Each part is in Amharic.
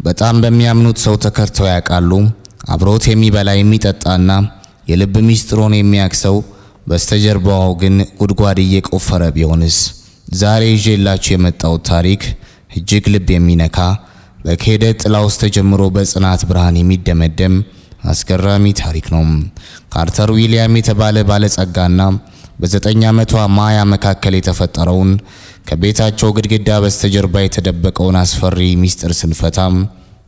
በጣም በሚያምኑት ሰው ተከርተው ያውቃሉ? አብሮት የሚበላ የሚጠጣና የልብ ሚስጥሩን የሚያክሰው በስተጀርባው ግን ጉድጓድ እየቆፈረ ቢሆንስ? ዛሬ ይዤላችሁ የመጣው ታሪክ እጅግ ልብ የሚነካ በክህደት ጥላ ውስጥ ተጀምሮ በጽናት ብርሃን የሚደመደም አስገራሚ ታሪክ ነው። ካርተር ዊሊያም የተባለ ባለጸጋና በ9 ዓመቷ ማያ መካከል የተፈጠረውን ከቤታቸው ግድግዳ በስተጀርባ የተደበቀውን አስፈሪ ሚስጥር ስንፈታም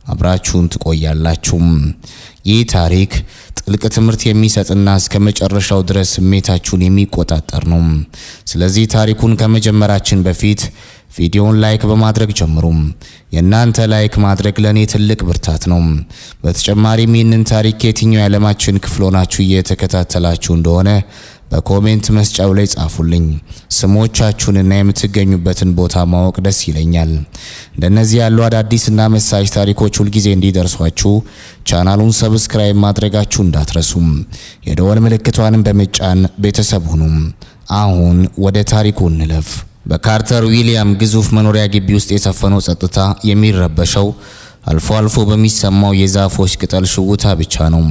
አብራችሁን ትቆያላችሁ። ይህ ታሪክ ጥልቅ ትምህርት የሚሰጥና እስከ መጨረሻው ድረስ ስሜታችሁን የሚቆጣጠር ነው። ስለዚህ ታሪኩን ከመጀመራችን በፊት ቪዲዮውን ላይክ በማድረግ ጀምሩ። የእናንተ ላይክ ማድረግ ለኔ ትልቅ ብርታት ነው። በተጨማሪም ይህንን ታሪክ የትኛው የዓለማችን ክፍል ሆናችሁ እየተከታተላችሁ እንደሆነ በኮሜንት መስጫው ላይ ጻፉልኝ። ስሞቻችሁንና የምትገኙበትን ቦታ ማወቅ ደስ ይለኛል። እንደነዚህ ያሉ አዳዲስና መሳጭ ታሪኮች ሁልጊዜ እንዲደርሷችሁ ቻናሉን ሰብስክራይብ ማድረጋችሁ እንዳትረሱ። የደወል ምልክቷንም በመጫን ቤተሰብ ሁኑ። አሁን ወደ ታሪኩ እንለፍ። በካርተር ዊሊያም ግዙፍ መኖሪያ ግቢ ውስጥ የሰፈነው ጸጥታ የሚረበሸው አልፎ አልፎ በሚሰማው የዛፎች ቅጠል ሽውታ ብቻ ነው።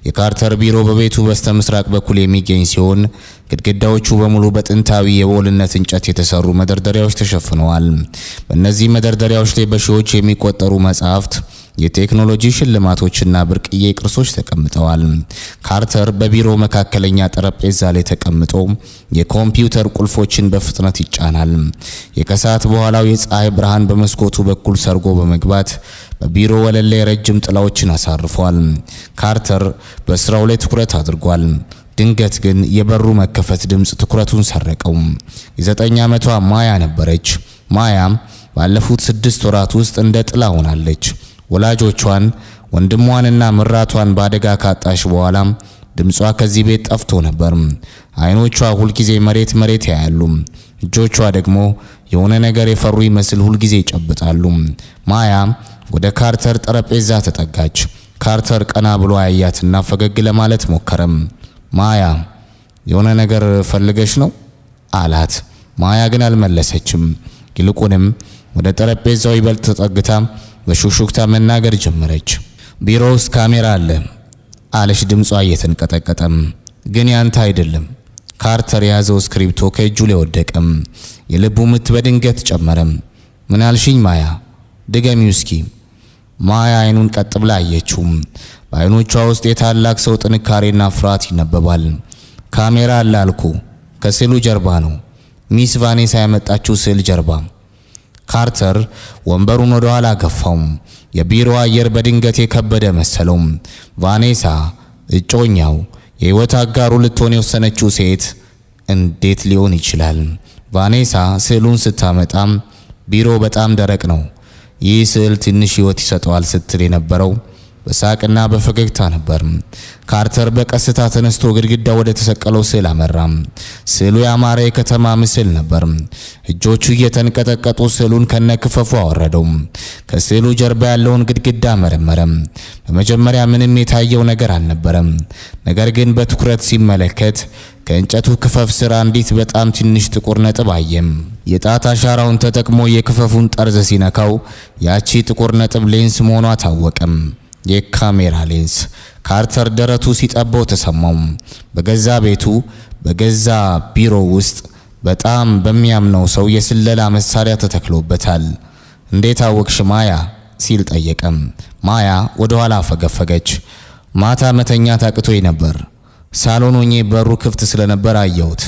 የካርተር ቢሮ በቤቱ በስተምስራቅ በኩል የሚገኝ ሲሆን ግድግዳዎቹ በሙሉ በጥንታዊ የወልነት እንጨት የተሰሩ መደርደሪያዎች ተሸፍነዋል። በእነዚህ መደርደሪያዎች ላይ በሺዎች የሚቆጠሩ መጻሕፍት፣ የቴክኖሎጂ ሽልማቶችና ብርቅዬ ቅርሶች ተቀምጠዋል። ካርተር በቢሮ መካከለኛ ጠረጴዛ ላይ ተቀምጦ የኮምፒውተር ቁልፎችን በፍጥነት ይጫናል። የከሰዓት በኋላው የፀሐይ ብርሃን በመስኮቱ በኩል ሰርጎ በመግባት በቢሮ ወለል ላይ ረጅም ጥላዎችን አሳርፏል። ካርተር በስራው ላይ ትኩረት አድርጓል። ድንገት ግን የበሩ መከፈት ድምፅ ትኩረቱን ሰረቀው። የ9 ዓመቷ ማያ ነበረች። ማያ ባለፉት 6 ወራት ውስጥ እንደ ጥላ ሆናለች። ወላጆቿን ወንድሟንና ምራቷን በአደጋ ካጣሽ በኋላ ድምጿ ከዚህ ቤት ጠፍቶ ነበር። አይኖቿ ሁልጊዜ መሬት ያያሉ። እጆቿ ደግሞ የሆነ ነገር የፈሩ ይመስል ሁልጊዜ ይጨብጣሉ። ማያ ወደ ካርተር ጠረጴዛ ተጠጋች። ካርተር ቀና ብሎ አያያትና ፈገግ ለማለት ሞከረም። ማያ የሆነ ነገር ፈልገሽ ነው አላት። ማያ ግን አልመለሰችም። ይልቁንም ወደ ጠረጴዛው ይበልጥ ተጠግታ በሹክሹክታ መናገር ጀመረች። ቢሮ ውስጥ ካሜራ አለ አለች፣ ድምጿ እየተንቀጠቀጠም። ግን ያንተ አይደለም። ካርተር የያዘው ስክሪፕቶ ከእጁ ላይ ወደቀም። የልቡ ምት በድንገት ጨመረም። ምን አልሽኝ ማያ? ድገሚው እስኪ። ማያ አይኑን ቀጥ ብላ አየችው። በአይኖቿ ውስጥ የታላቅ ሰው ጥንካሬና ፍርሃት ይነበባል። ካሜራ አለ አልኩ። ከስዕሉ ጀርባ ነው። ሚስ ቫኔሳ ያመጣችው ስዕል ጀርባ። ካርተር ወንበሩን ወደ ኋላ ገፋው። የቢሮ አየር በድንገት የከበደ መሰለው። ቫኔሳ እጮኛው፣ የህይወት አጋሩ ልትሆን የወሰነችው ሴት እንዴት ሊሆን ይችላል? ቫኔሳ ስዕሉን ስታመጣም ቢሮ በጣም ደረቅ ነው፣ ይህ ስዕል ትንሽ ህይወት ይሰጠዋል ስትል የነበረው በሳቅና በፈገግታ ነበር። ካርተር በቀስታ ተነስቶ ግድግዳ ወደ ተሰቀለው ስዕል አመራም። ስዕሉ ያማረ የከተማ ምስል ነበር። እጆቹ እየተንቀጠቀጡ ስዕሉን ከነክፈፉ አወረደው። ከስዕሉ ጀርባ ያለውን ግድግዳ መረመረም። በመጀመሪያ ምንም የታየው ነገር አልነበረም። ነገር ግን በትኩረት ሲመለከት ከእንጨቱ ክፈፍ ስር አንዲት በጣም ትንሽ ጥቁር ነጥብ አየም። የጣት አሻራውን ተጠቅሞ የክፈፉን ጠርዝ ሲነካው ያቺ ጥቁር ነጥብ ሌንስ መሆኗ ታወቀም። የካሜራ ሌንስ። ካርተር ደረቱ ሲጠባው ተሰማው። በገዛ ቤቱ በገዛ ቢሮ ውስጥ በጣም በሚያምነው ሰው የስለላ መሳሪያ ተተክሎበታል። እንዴት አወቅሽ ማያ ሲል ጠየቀም። ማያ ወደ ኋላ ፈገፈገች። ማታ መተኛት አቅቶኝ ነበር። ሳሎን ሆኜ በሩ ክፍት ስለነበር አየሁት።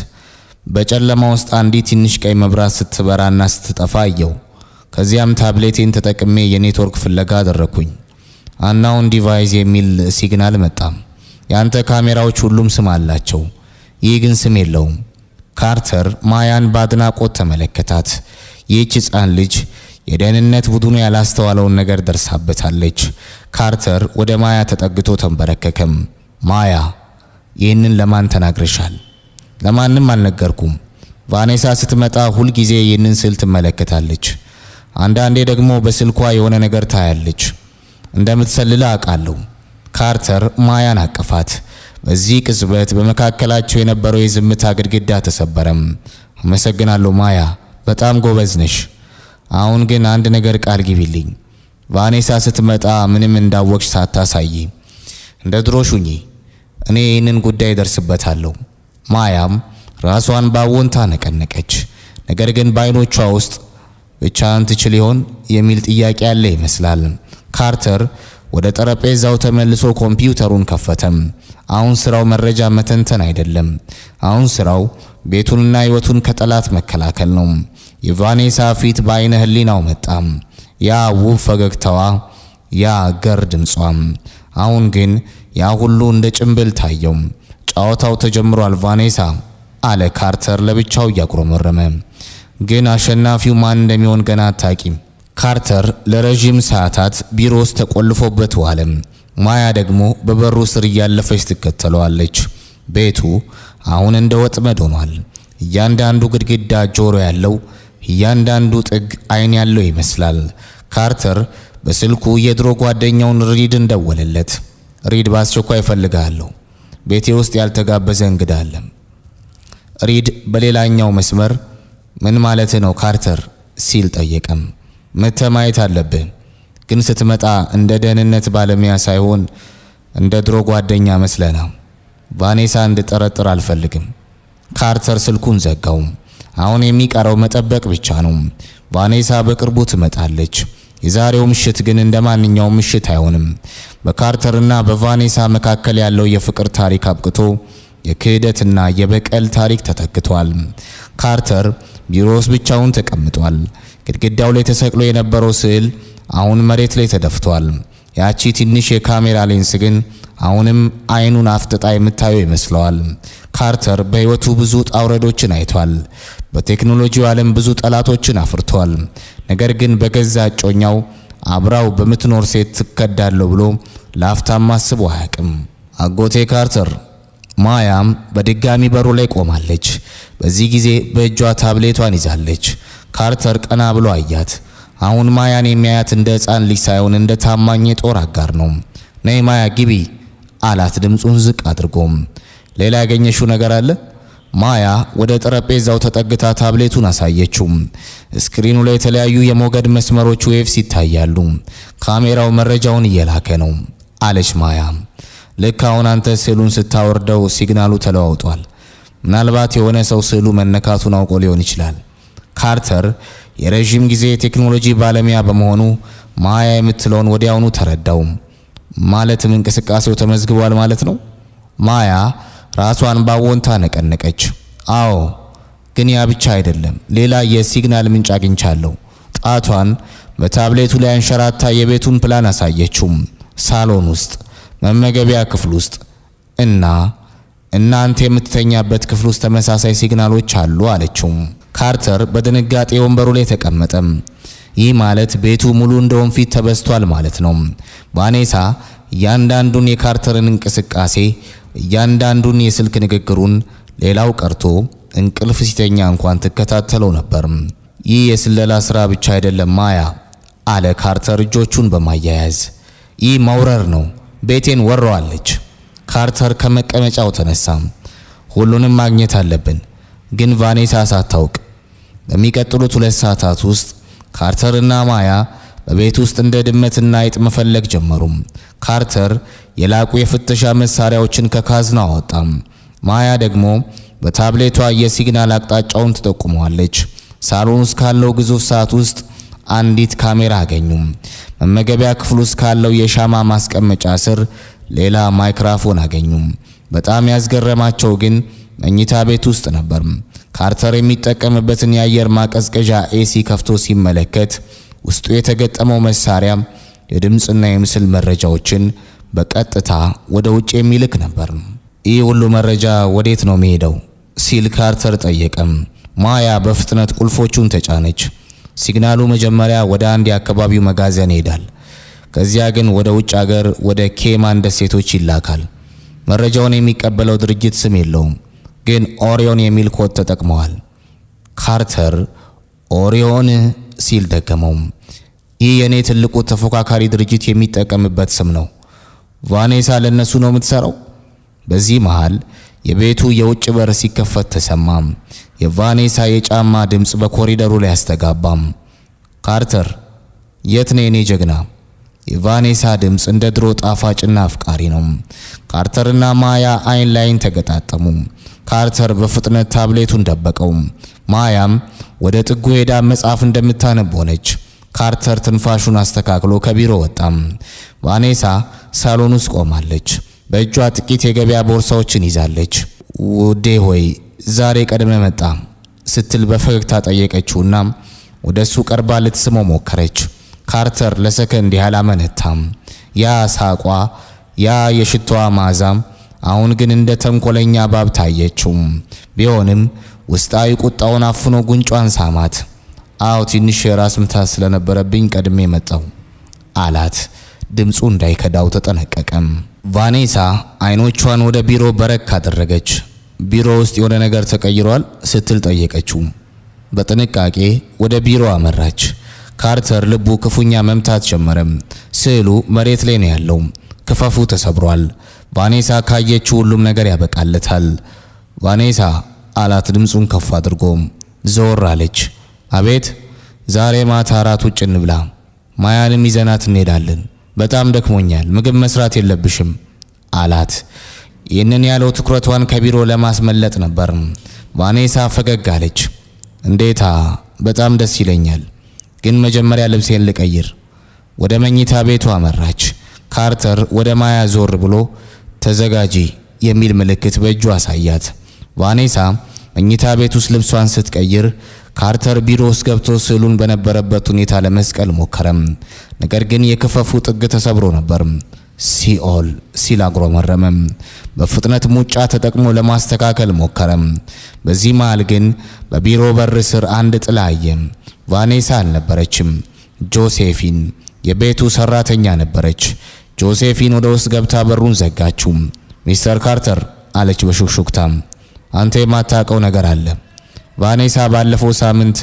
በጨለማ ውስጥ አንዲት ትንሽ ቀይ መብራት ስትበራና ስትጠፋ አየሁ። ከዚያም ታብሌቴን ተጠቅሜ የኔትወርክ ፍለጋ አደረኩኝ። አናውን ዲቫይስ የሚል ሲግናል መጣ። ያንተ ካሜራዎች ሁሉም ስም አላቸው፣ ይህ ግን ስም የለውም። ካርተር ማያን በአድናቆት ተመለከታት። ይህች ሕፃን ልጅ የደህንነት ቡድኑ ያላስተዋለውን ነገር ደርሳበታለች። ካርተር ወደ ማያ ተጠግቶ ተንበረከከም። ማያ ይህንን ለማን ተናግረሻል? ለማንም አልነገርኩም። ቫኔሳ ስትመጣ ሁልጊዜ ይህንን ስዕል ትመለከታለች። አንዳንዴ ደግሞ በስልኳ የሆነ ነገር ታያለች። እንደምትሰልል አውቃለሁ። ካርተር ማያን አቀፋት። በዚህ ቅጽበት በመካከላቸው የነበረው የዝምታ ግድግዳ ተሰበረም። አመሰግናለሁ ማያ፣ በጣም ጎበዝ ነሽ። አሁን ግን አንድ ነገር ቃል ግቢልኝ። ቫኔሳ ስትመጣ ምንም እንዳወቅሽ ሳታሳይ እንደ ድሮሽ ሁኚ። እኔ ይህንን ጉዳይ ደርስበታለሁ። ማያም ራሷን ባወንታ ነቀነቀች። ነገር ግን በዓይኖቿ ውስጥ ብቻህን ትችል ይሆን የሚል ጥያቄ ያለ ይመስላል። ካርተር ወደ ጠረጴዛው ተመልሶ ኮምፒውተሩን ከፈተም። አሁን ስራው መረጃ መተንተን አይደለም። አሁን ስራው ቤቱንና ሕይወቱን ከጠላት መከላከል ነው። የቫኔሳ ፊት በዓይነ ህሊናው መጣም። ያ ውብ ፈገግታዋ፣ ያ ገር ድምጿም። አሁን ግን ያ ሁሉ እንደ ጭንብል ታየው። ጨዋታው ተጀምሯል ቫኔሳ አለ ካርተር ለብቻው እያጉረመረመ። ግን አሸናፊው ማን እንደሚሆን ገና አታቂም። ካርተር ለረጅም ሰዓታት ቢሮ ውስጥ ተቆልፎበት ዋለ። ማያ ደግሞ በበሩ ስር እያለፈች ትከተለዋለች። ቤቱ አሁን እንደ ወጥመድ ሆኗል። እያንዳንዱ ግድግዳ ጆሮ ያለው፣ እያንዳንዱ ጥግ አይን ያለው ይመስላል። ካርተር በስልኩ የድሮ ጓደኛውን ሪድን ደወለለት። ሪድ በአስቸኳይ እፈልግሃለሁ፣ ቤቴ ውስጥ ያልተጋበዘ እንግዳ አለ። ሪድ በሌላኛው መስመር ምን ማለት ነው ካርተር ሲል ጠየቀም። መተህ ማየት አለብህ፣ ግን ስትመጣ እንደ ደህንነት ባለሙያ ሳይሆን እንደ ድሮ ጓደኛ መስለና። ቫኔሳ እንድጠረጥር አልፈልግም። ካርተር ስልኩን ዘጋው። አሁን የሚቀረው መጠበቅ ብቻ ነው። ቫኔሳ በቅርቡ ትመጣለች። የዛሬው ምሽት ግን እንደ ማንኛውም ምሽት አይሆንም። በካርተርና በቫኔሳ መካከል ያለው የፍቅር ታሪክ አብቅቶ የክህደትና የበቀል ታሪክ ተተክቷል። ካርተር ቢሮ ውስጥ ብቻውን ተቀምጧል። ግድግዳው ላይ ተሰቅሎ የነበረው ስዕል አሁን መሬት ላይ ተደፍቷል። ያቺ ትንሽ የካሜራ ሌንስ ግን አሁንም አይኑን አፍጥጣ የምታየው ይመስለዋል። ካርተር በህይወቱ ብዙ ጣውረዶችን አይቷል። በቴክኖሎጂው ዓለም ብዙ ጠላቶችን አፍርቷል። ነገር ግን በገዛ እጮኛው አብራው በምትኖር ሴት ትከዳለሁ ብሎ ለአፍታም አስቦ አያውቅም። አጎቴ ካርተር። ማያም በድጋሚ በሩ ላይ ቆማለች። በዚህ ጊዜ በእጇ ታብሌቷን ይዛለች። ካርተር ቀና ብሎ አያት። አሁን ማያን የሚያያት እንደ ሕፃን ልጅ ሳይሆን እንደ ታማኝ የጦር አጋር ነው። ነይ ማያ ግቢ አላት ድምፁን ዝቅ አድርጎም። ሌላ ያገኘሽው ነገር አለ? ማያ ወደ ጠረጴዛው ተጠግታ ታብሌቱን አሳየችው። ስክሪኑ ላይ የተለያዩ የሞገድ መስመሮች ዌቭስ ይታያሉ። ካሜራው መረጃውን እየላከ ነው አለች ማያ። ልክ አሁን አንተ ስዕሉን ስታወርደው ሲግናሉ ተለዋውጧል። ምናልባት የሆነ ሰው ስዕሉ መነካቱን አውቆ ሊሆን ይችላል። ካርተር የረጅም ጊዜ የቴክኖሎጂ ባለሙያ በመሆኑ ማያ የምትለውን ወዲያውኑ ተረዳው። ማለትም እንቅስቃሴው ተመዝግቧል ማለት ነው። ማያ ራሷን ባወንታ ነቀነቀች። አዎ፣ ግን ያ ብቻ አይደለም፣ ሌላ የሲግናል ምንጭ አግኝቻለሁ። ጣቷን በታብሌቱ ላይ አንሸራታ የቤቱን ፕላን አሳየችው። ሳሎን ውስጥ፣ መመገቢያ ክፍል ውስጥ እና እናንተ የምትተኛበት ክፍል ውስጥ ተመሳሳይ ሲግናሎች አሉ አለችው። ካርተር በድንጋጤ ወንበሩ ላይ ተቀመጠም። ይህ ማለት ቤቱ ሙሉ እንደ ወንፊት ተበስቷል ማለት ነው። ቫኔሳ እያንዳንዱን የካርተርን እንቅስቃሴ፣ እያንዳንዱን የስልክ ንግግሩን፣ ሌላው ቀርቶ እንቅልፍ ሲተኛ እንኳን ትከታተለው ነበር። ይህ የስለላ ስራ ብቻ አይደለም ማያ አለ ካርተር እጆቹን በማያያዝ። ይህ መውረር ነው። ቤቴን ወረዋለች። ካርተር ከመቀመጫው ተነሳ። ሁሉንም ማግኘት አለብን፣ ግን ቫኔሳ ሳታውቅ። በሚቀጥሉት 2 ሰዓታት ውስጥ ካርተርና ማያ በቤት ውስጥ እንደ ድመትና አይጥ መፈለግ ጀመሩ። ካርተር የላቁ የፍተሻ መሳሪያዎችን ከካዝና አወጣ። ማያ ደግሞ በታብሌቷ የሲግናል አቅጣጫውን ትጠቁመዋለች። ሳሎን ውስጥ ካለው ግዙፍ ሰዓት ውስጥ አንዲት ካሜራ አገኙ። መመገቢያ ክፍል ውስጥ ካለው የሻማ ማስቀመጫ ስር ሌላ ማይክሮፎን አገኙ። በጣም ያስገረማቸው ግን መኝታ ቤት ውስጥ ነበር። ካርተር የሚጠቀምበትን የአየር ማቀዝቀዣ ኤሲ ከፍቶ ሲመለከት ውስጡ የተገጠመው መሳሪያ የድምጽና የምስል መረጃዎችን በቀጥታ ወደ ውጭ የሚልክ ነበር። ይህ ሁሉ መረጃ ወዴት ነው የሚሄደው ሲል ካርተር ጠየቀም። ማያ በፍጥነት ቁልፎቹን ተጫነች። ሲግናሉ መጀመሪያ ወደ አንድ የአካባቢው መጋዘን ይሄዳል። ከዚያ ግን ወደ ውጭ ሀገር ወደ ኬማን ደሴቶች ይላካል። መረጃውን የሚቀበለው ድርጅት ስም የለውም፣ ግን ኦሪዮን የሚል ኮድ ተጠቅመዋል። ካርተር ኦሪዮን ሲል ደገመው። ይህ የኔ ትልቁ ተፎካካሪ ድርጅት የሚጠቀምበት ስም ነው። ቫኔሳ ለነሱ ነው የምትሰራው። በዚህ መሃል የቤቱ የውጭ በር ሲከፈት ተሰማም። የቫኔሳ የጫማ ድምጽ በኮሪደሩ ላይ አስተጋባም። ካርተር የት ነው የኔ ጀግና የቫኔሳ ድምፅ እንደ ድሮ ጣፋጭና አፍቃሪ ነው። ካርተርና ማያ አይን ላይን ተገጣጠሙ። ካርተር በፍጥነት ታብሌቱን ደበቀው። ማያም ወደ ጥጉ ሄዳ መጽሐፍ እንደምታነብ ሆነች። ካርተር ትንፋሹን አስተካክሎ ከቢሮ ወጣም። ቫኔሳ ሳሎን ውስጥ ቆማለች። በእጇ ጥቂት የገበያ ቦርሳዎችን ይዛለች። ውዴ ሆይ ዛሬ ቀድመ መጣ ስትል በፈገግታ ጠየቀችውና ወደሱ ቀርባ ልትስመው ሞከረች። ካርተር ለሰከንድ ያህል አመነታም። ያ ሳቋ፣ ያ የሽቶዋ መዓዛም አሁን ግን እንደ ተንኮለኛ እባብ ታየችው። ቢሆንም ውስጣዊ ቁጣውን አፍኖ ጉንጯን ሳማት። አዎ ትንሽ የራስ ምታት ስለነበረብኝ ቀድሜ መጣው አላት። ድምፁ እንዳይከዳው ተጠነቀቀም። ቫኔሳ አይኖቿን ወደ ቢሮ በረክ አደረገች። ቢሮ ውስጥ የሆነ ነገር ተቀይሯል ስትል ጠየቀችው። በጥንቃቄ ወደ ቢሮ አመራች። ካርተር ልቡ ክፉኛ መምታት ጀመረም። ስዕሉ መሬት ላይ ነው ያለው። ክፈፉ ተሰብሯል። ቫኔሳ ካየችው ሁሉም ነገር ያበቃለታል። ቫኔሳ አላት ድምፁን ከፍ አድርጎ። ዞር አለች። አቤት። ዛሬ ማታ እራት ውጭ እንብላ፣ ማያንም ይዘናት እንሄዳለን። በጣም ደክሞኛል፣ ምግብ መስራት የለብሽም አላት። ይህንን ያለው ትኩረቷን ከቢሮ ለማስመለጥ ነበር። ቫኔሳ ፈገግ አለች። እንዴታ፣ በጣም ደስ ይለኛል፣ ግን መጀመሪያ ልብሴን ልቀይር። ወደ መኝታ ቤቱ አመራች። ካርተር ወደ ማያ ዞር ብሎ ተዘጋጂ የሚል ምልክት በእጁ አሳያት። ቫኔሳ መኝታ ቤት ውስጥ ልብሷን ስትቀይር ካርተር ቢሮ ውስጥ ገብቶ ስዕሉን በነበረበት ሁኔታ ለመስቀል ሞከረም። ነገር ግን የክፈፉ ጥግ ተሰብሮ ነበር። ሲኦል ሲል አጉረመረመም። በፍጥነት ሙጫ ተጠቅሞ ለማስተካከል ሞከረም። በዚህ መሃል ግን በቢሮ በር ስር አንድ ጥላ አየ። ቫኔሳ አልነበረችም። ጆሴፊን የቤቱ ሰራተኛ ነበረች። ጆሴፊን ወደ ውስጥ ገብታ በሩን ዘጋችው። ሚስተር ካርተር አለች በሹክሹክታ፣ አንተ የማታውቀው ነገር አለ። ቫኔሳ ባለፈው ሳምንት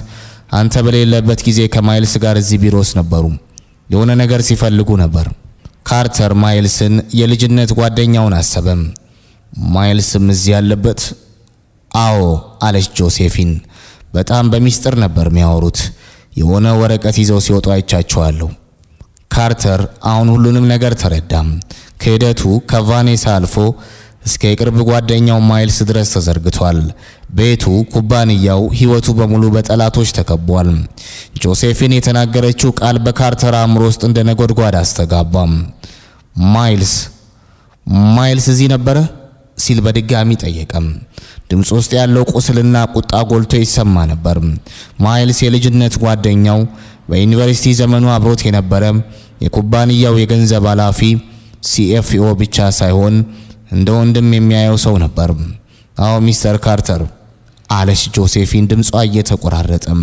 አንተ በሌለበት ጊዜ ከማይልስ ጋር እዚህ ቢሮ ውስጥ ነበሩ። የሆነ ነገር ሲፈልጉ ነበር። ካርተር ማይልስን የልጅነት ጓደኛውን አሰበም። ማይልስም እዚህ ያለበት? አዎ አለች ጆሴፊን። በጣም በሚስጥር ነበር የሚያወሩት። የሆነ ወረቀት ይዘው ሲወጡ አይቻቸዋለሁ። ካርተር አሁን ሁሉንም ነገር ተረዳም። ክህደቱ ከቫኔሳ አልፎ እስከ የቅርብ ጓደኛው ማይልስ ድረስ ተዘርግቷል። ቤቱ፣ ኩባንያው፣ ህይወቱ በሙሉ በጠላቶች ተከቧል። ጆሴፊን የተናገረችው ቃል በካርተር አእምሮ ውስጥ እንደ ነጎድጓድ አስተጋባም። ማይልስ እዚህ ነበረ ሲል በድጋሚ ጠየቀም። ድምፅ ውስጥ ያለው ቁስልና ቁጣ ጎልቶ ይሰማ ነበር። ማይልስ የልጅነት ጓደኛው፣ በዩኒቨርሲቲ ዘመኑ አብሮት የነበረ የኩባንያው የገንዘብ ኃላፊ ሲኤፍኦ ብቻ ሳይሆን እንደ ወንድም የሚያየው ሰው ነበር። አዎ ሚስተር ካርተር አለች ጆሴፊን ድምጿ እየተቆራረጠም።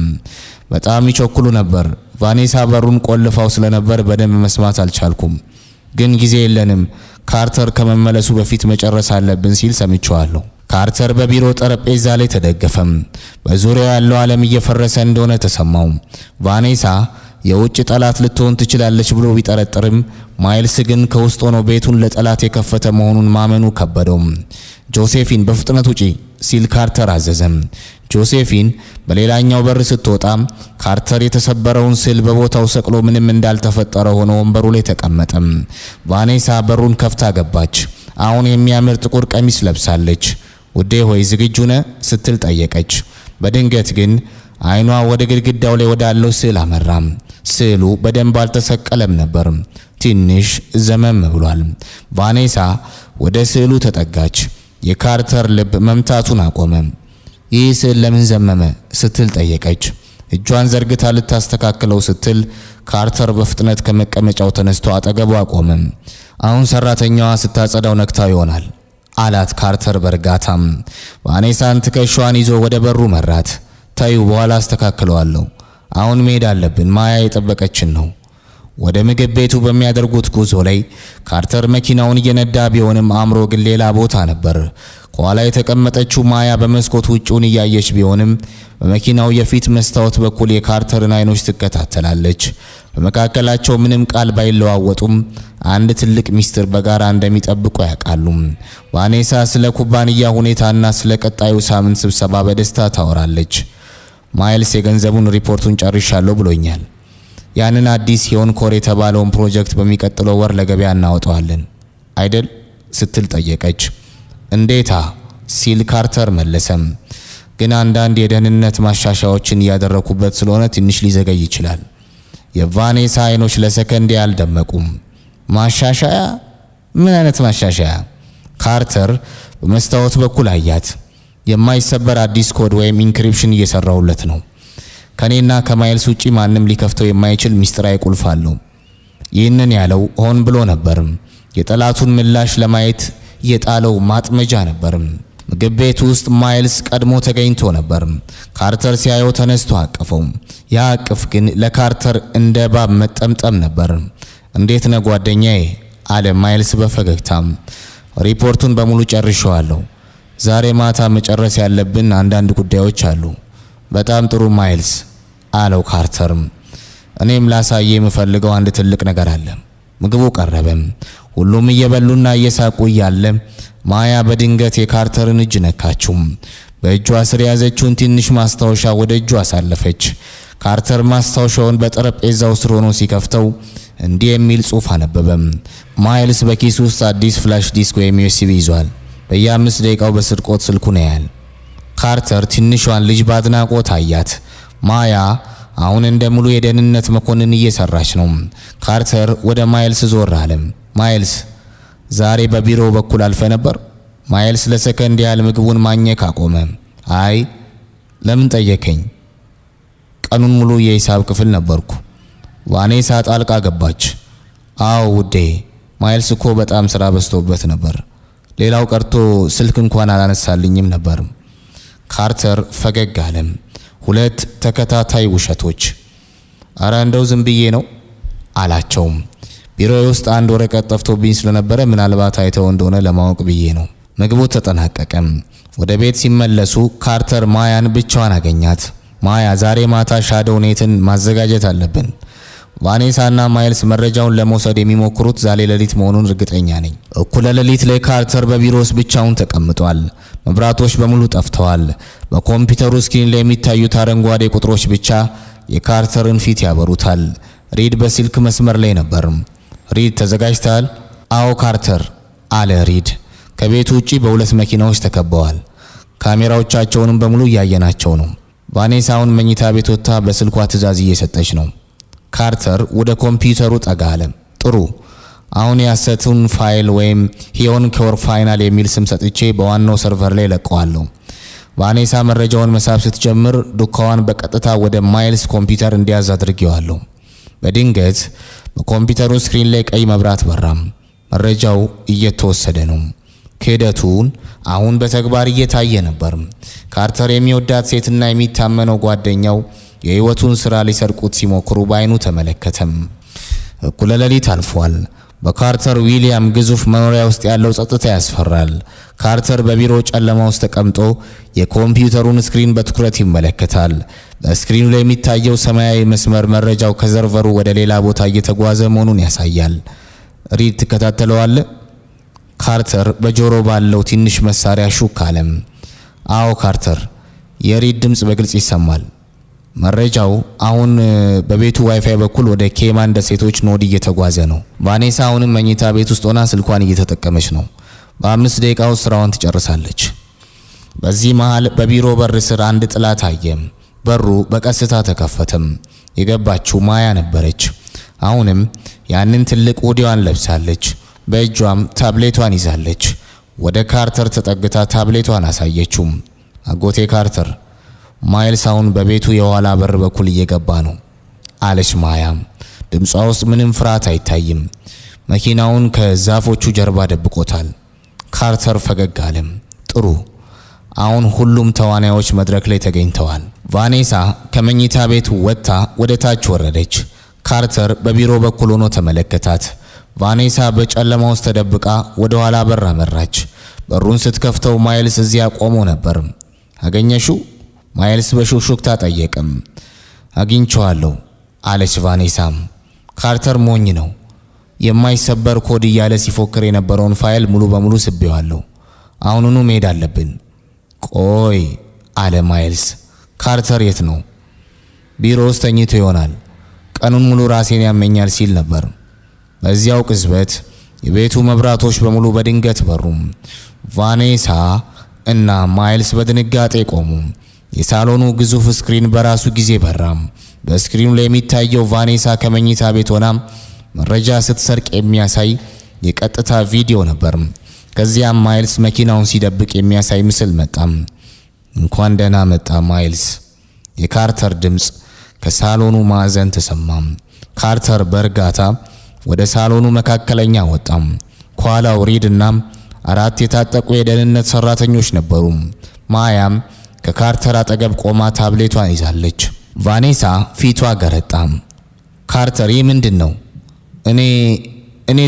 በጣም ይቸኩሉ ነበር። ቫኔሳ በሩን ቆልፋው ስለነበር በደንብ መስማት አልቻልኩም። ግን ጊዜ የለንም፣ ካርተር ከመመለሱ በፊት መጨረስ አለብን ሲል ሰምቼዋለሁ። ካርተር በቢሮ ጠረጴዛ ላይ ተደገፈም። በዙሪያው ያለው ዓለም እየፈረሰ እንደሆነ ተሰማው። ቫኔሳ የውጭ ጠላት ልትሆን ትችላለች ብሎ ቢጠረጥርም ማይልስ ግን ከውስጥ ሆኖ ቤቱን ለጠላት የከፈተ መሆኑን ማመኑ ከበደው። ጆሴፊን በፍጥነት ውጪ ሲል ካርተር አዘዘም። ጆሴፊን በሌላኛው በር ስትወጣ ካርተር የተሰበረውን ስዕል በቦታው ሰቅሎ ምንም እንዳልተፈጠረ ሆኖ ወንበሩ ላይ ተቀመጠ። ቫኔሳ በሩን ከፍታ ገባች። አሁን የሚያምር ጥቁር ቀሚስ ለብሳለች። ውዴ ሆይ ዝግጁ ነህ ስትል ጠየቀች። በድንገት ግን አይኗ ወደ ግድግዳው ላይ ወዳለው ስዕል አመራም። ስዕሉ በደንብ አልተሰቀለም ነበር፣ ትንሽ ዘመም ብሏል። ቫኔሳ ወደ ስዕሉ ተጠጋች። የካርተር ልብ መምታቱን አቆመ። ይህ ስዕል ለምን ዘመመ ስትል ጠየቀች። እጇን ዘርግታ ልታስተካክለው ስትል ካርተር በፍጥነት ከመቀመጫው ተነስቶ አጠገቧ ቆመ። አሁን ሰራተኛዋ ስታጸዳው ነክታው ይሆናል አላት ካርተር በእርጋታም። ቫኔሳን ትከሻዋን ይዞ ወደ በሩ መራት። ታዩ በኋላ አስተካክለዋለሁ። አሁን መሄድ አለብን፣ ማያ የጠበቀችን ነው። ወደ ምግብ ቤቱ በሚያደርጉት ጉዞ ላይ ካርተር መኪናውን እየነዳ ቢሆንም አእምሮ ግን ሌላ ቦታ ነበር። ከኋላ የተቀመጠችው ማያ በመስኮት ውጭውን እያየች ቢሆንም በመኪናው የፊት መስታወት በኩል የካርተርን አይኖች ትከታተላለች። በመካከላቸው ምንም ቃል ባይለዋወጡም አንድ ትልቅ ሚስጥር በጋራ እንደሚጠብቁ ያውቃሉ። ቫኔሳ ስለ ኩባንያ ሁኔታና ስለ ቀጣዩ ሳምንት ስብሰባ በደስታ ታወራለች። ማይልስ የገንዘቡን ሪፖርቱን ጨርሻለሁ ብሎኛል። ያንን አዲስ ሂዮን ኮር የተባለውን ፕሮጀክት በሚቀጥለው ወር ለገበያ እናወጣዋለን አይደል ስትል ጠየቀች። እንዴታ ሲል ካርተር መለሰም። ግን አንዳንድ የደህንነት ማሻሻያዎችን እያደረኩበት ስለሆነ ትንሽ ሊዘገይ ይችላል። የቫኔሳ አይኖች ለሰከንድ ያልደመቁም። ማሻሻያ? ምን አይነት ማሻሻያ? ካርተር በመስታወት በኩል አያት። የማይሰበር አዲስ ኮድ ወይም ኢንክሪፕሽን እየሰራውለት ነው። ከኔና ከማይልስ ውጪ ማንም ሊከፍተው የማይችል ሚስጥራዊ ቁልፍ አለው። ይህንን ያለው ሆን ብሎ ነበርም። የጠላቱን ምላሽ ለማየት የጣለው ማጥመጃ ነበርም። ምግብ ቤት ውስጥ ማይልስ ቀድሞ ተገኝቶ ነበር። ካርተር ሲያየው ተነስቶ አቀፈው። ያ አቅፍ ግን ለካርተር እንደ እባብ መጠምጠም ነበር። እንዴት ነህ ጓደኛዬ? አለ ማይልስ በፈገግታም። ሪፖርቱን በሙሉ ጨርሼዋለሁ። ዛሬ ማታ መጨረስ ያለብን አንዳንድ ጉዳዮች አሉ። በጣም ጥሩ ማይልስ አለው ካርተርም። እኔም ላሳየ የምፈልገው አንድ ትልቅ ነገር አለ። ምግቡ ቀረበም። ሁሉም እየበሉና እየሳቁ እያለ ማያ በድንገት የካርተርን እጅ ነካችው። በእጇ ስር ያዘችውን ትንሽ ማስታወሻ ወደ እጁ አሳለፈች። ካርተር ማስታወሻውን በጠረጴዛው ስር ሆኖ ሲከፍተው እንዲህ የሚል ጽሑፍ አነበበም። ማይልስ በኪስ ውስጥ አዲስ ፍላሽ ዲስክ ወይም ዩኤስቢ ይዟል። በየ5 ደቂቃው በስርቆት ስልኩን ያያል። ካርተር ትንሿን ልጅ ባድናቆት አያት። ማያ አሁን እንደ ሙሉ የደህንነት መኮንን እየሰራች ነው። ካርተር ወደ ማይልስ ዞር አለ። ማይልስ ዛሬ በቢሮው በኩል አልፈ ነበር? ማይልስ ለሰከንድ ያህል ምግቡን ማኘክ አቆመ። አይ ለምን ጠየከኝ? ቀኑን ሙሉ የሂሳብ ክፍል ነበርኩ። ቫኔሳ ጣልቃ ገባች። አዎ ውዴ፣ ማይልስ እኮ በጣም ስራ በዝቶበት ነበር። ሌላው ቀርቶ ስልክ እንኳን አላነሳልኝም ነበር። ካርተር ፈገግ አለ። 2 ተከታታይ ውሸቶች። አረ እንደው ዝም ብዬ ነው አላቸው። ቢሮዬ ውስጥ አንድ ወረቀት ጠፍቶብኝ ስለነበረ ምናልባት አይተው እንደሆነ ለማወቅ ብዬ ነው። ምግቡ ተጠናቀቀ። ወደ ቤት ሲመለሱ ካርተር ማያን ብቻዋን አገኛት። ማያ ዛሬ ማታ ሻዶው ኔትን ማዘጋጀት አለብን። ቫኔሳና ማይልስ መረጃውን ለመውሰድ የሚሞክሩት ዛሬ ሌሊት መሆኑን እርግጠኛ ነኝ። እኩለ ሌሊት ላይ ካርተር በቢሮ ውስጥ ብቻውን ተቀምጧል። መብራቶች በሙሉ ጠፍተዋል። በኮምፒውተሩ ስክሪን ላይ የሚታዩት አረንጓዴ ቁጥሮች ብቻ የካርተርን ፊት ያበሩታል። ሪድ በስልክ መስመር ላይ ነበር። ሪድ ተዘጋጅተሃል? አዎ ካርተር አለ ሪድ። ከቤቱ ውጪ በ2 መኪናዎች ተከበዋል። ካሜራዎቻቸውንም በሙሉ እያየናቸው ነው። ቫኔሳውን መኝታ ቤት ወጥታ በስልኳ ትዕዛዝ እየሰጠች ነው። ካርተር ወደ ኮምፒውተሩ ጠጋ አለ። ጥሩ፣ አሁን ያሰቱን ፋይል ወይም ሂዮን ኮር ፋይናል የሚል ስም ሰጥቼ በዋናው ሰርቨር ላይ ለቀዋለሁ። ቫኔሳ መረጃውን መሳብ ስትጀምር ዱካዋን በቀጥታ ወደ ማይልስ ኮምፒውተር እንዲያዝ አድርጌዋለሁ። በድንገት በኮምፒውተሩ ስክሪን ላይ ቀይ መብራት በራም። መረጃው እየተወሰደ ነው። ክህደቱን አሁን በተግባር እየታየ ነበር። ካርተር የሚወዳት ሴትና የሚታመነው ጓደኛው የህይወቱን ስራ ሊሰርቁት ሲሞክሩ በአይኑ ተመለከተም። እኩለ ሌሊት አልፏል። በካርተር ዊሊያም ግዙፍ መኖሪያ ውስጥ ያለው ጸጥታ ያስፈራል። ካርተር በቢሮ ጨለማ ውስጥ ተቀምጦ የኮምፒውተሩን ስክሪን በትኩረት ይመለከታል። በስክሪኑ ላይ የሚታየው ሰማያዊ መስመር መረጃው ከሰርቨሩ ወደ ሌላ ቦታ እየተጓዘ መሆኑን ያሳያል። ሪድ ትከታተለዋለህ? ካርተር በጆሮ ባለው ትንሽ መሳሪያ ሹክ አለም። አዎ ካርተር፣ የሪድ ድምጽ በግልጽ ይሰማል። መረጃው አሁን በቤቱ ዋይፋይ በኩል ወደ ኬማን ደሴቶች ኖድ እየተጓዘ ነው። ቫኔሳ አሁንም መኝታ ቤት ውስጥ ሆና ስልኳን እየተጠቀመች ነው። በ5 ደቂቃ ውስጥ ስራዋን ትጨርሳለች። በዚህ መሃል በቢሮ በር ስር አንድ ጥላ ታየ። በሩ በቀስታ ተከፈተም። የገባችው ማያ ነበረች። አሁንም ያንን ትልቅ ወዲያዋን ለብሳለች። በእጇም ታብሌቷን ይዛለች። ወደ ካርተር ተጠግታ ታብሌቷን አሳየችው። አጎቴ ካርተር፣ ማይልስ አሁን በቤቱ የኋላ በር በኩል እየገባ ነው አለች ማያም። ድምጿ ውስጥ ምንም ፍርሃት አይታይም። መኪናውን ከዛፎቹ ጀርባ ደብቆታል። ካርተር ፈገግ አለም። ጥሩ፣ አሁን ሁሉም ተዋናዮች መድረክ ላይ ተገኝተዋል። ቫኔሳ ከመኝታ ቤት ወጥታ ወደ ታች ወረደች። ካርተር በቢሮ በኩል ሆኖ ተመለከታት። ቫኔሳ በጨለማ ውስጥ ተደብቃ ወደ ኋላ በር አመራች። በሩን ስትከፍተው ማይልስ እዚያ ቆሞ ነበር። አገኘሽው? ማይልስ በሹክሹክታ ጠየቀም። አግኝቼዋለሁ አለች ቫኔሳም። ካርተር ሞኝ ነው። የማይሰበር ኮድ እያለ ሲፎክር የነበረውን ፋይል ሙሉ በሙሉ ስቤዋለሁ። አሁኑኑ መሄድ አለብን። ቆይ አለ ማይልስ። ካርተር የት ነው? ቢሮ ውስጥ ተኝቶ ይሆናል። ቀኑን ሙሉ ራሴን ያመኛል ሲል ነበር። በዚያው ቅጽበት የቤቱ መብራቶች በሙሉ በድንገት በሩ። ቫኔሳ እና ማይልስ በድንጋጤ ቆሙ። የሳሎኑ ግዙፍ ስክሪን በራሱ ጊዜ በራ። በስክሪኑ ላይ የሚታየው ቫኔሳ ከመኝታ ቤት ሆና መረጃ ስትሰርቅ የሚያሳይ የቀጥታ ቪዲዮ ነበር። ከዚያም ማይልስ መኪናውን ሲደብቅ የሚያሳይ ምስል መጣ። እንኳን ደህና መጣ ማይልስ። የካርተር ድምፅ ከሳሎኑ ማዕዘን ተሰማ። ካርተር በእርጋታ ወደ ሳሎኑ መካከለኛ ወጣ። ከኋላው ሪድ እና 4 የታጠቁ የደህንነት ሰራተኞች ነበሩ። ማያም ከካርተር አጠገብ ቆማ ታብሌቷን ይዛለች። ቫኔሳ ፊቷ ገረጣ። ካርተር ይህ ምንድን ነው? እኔ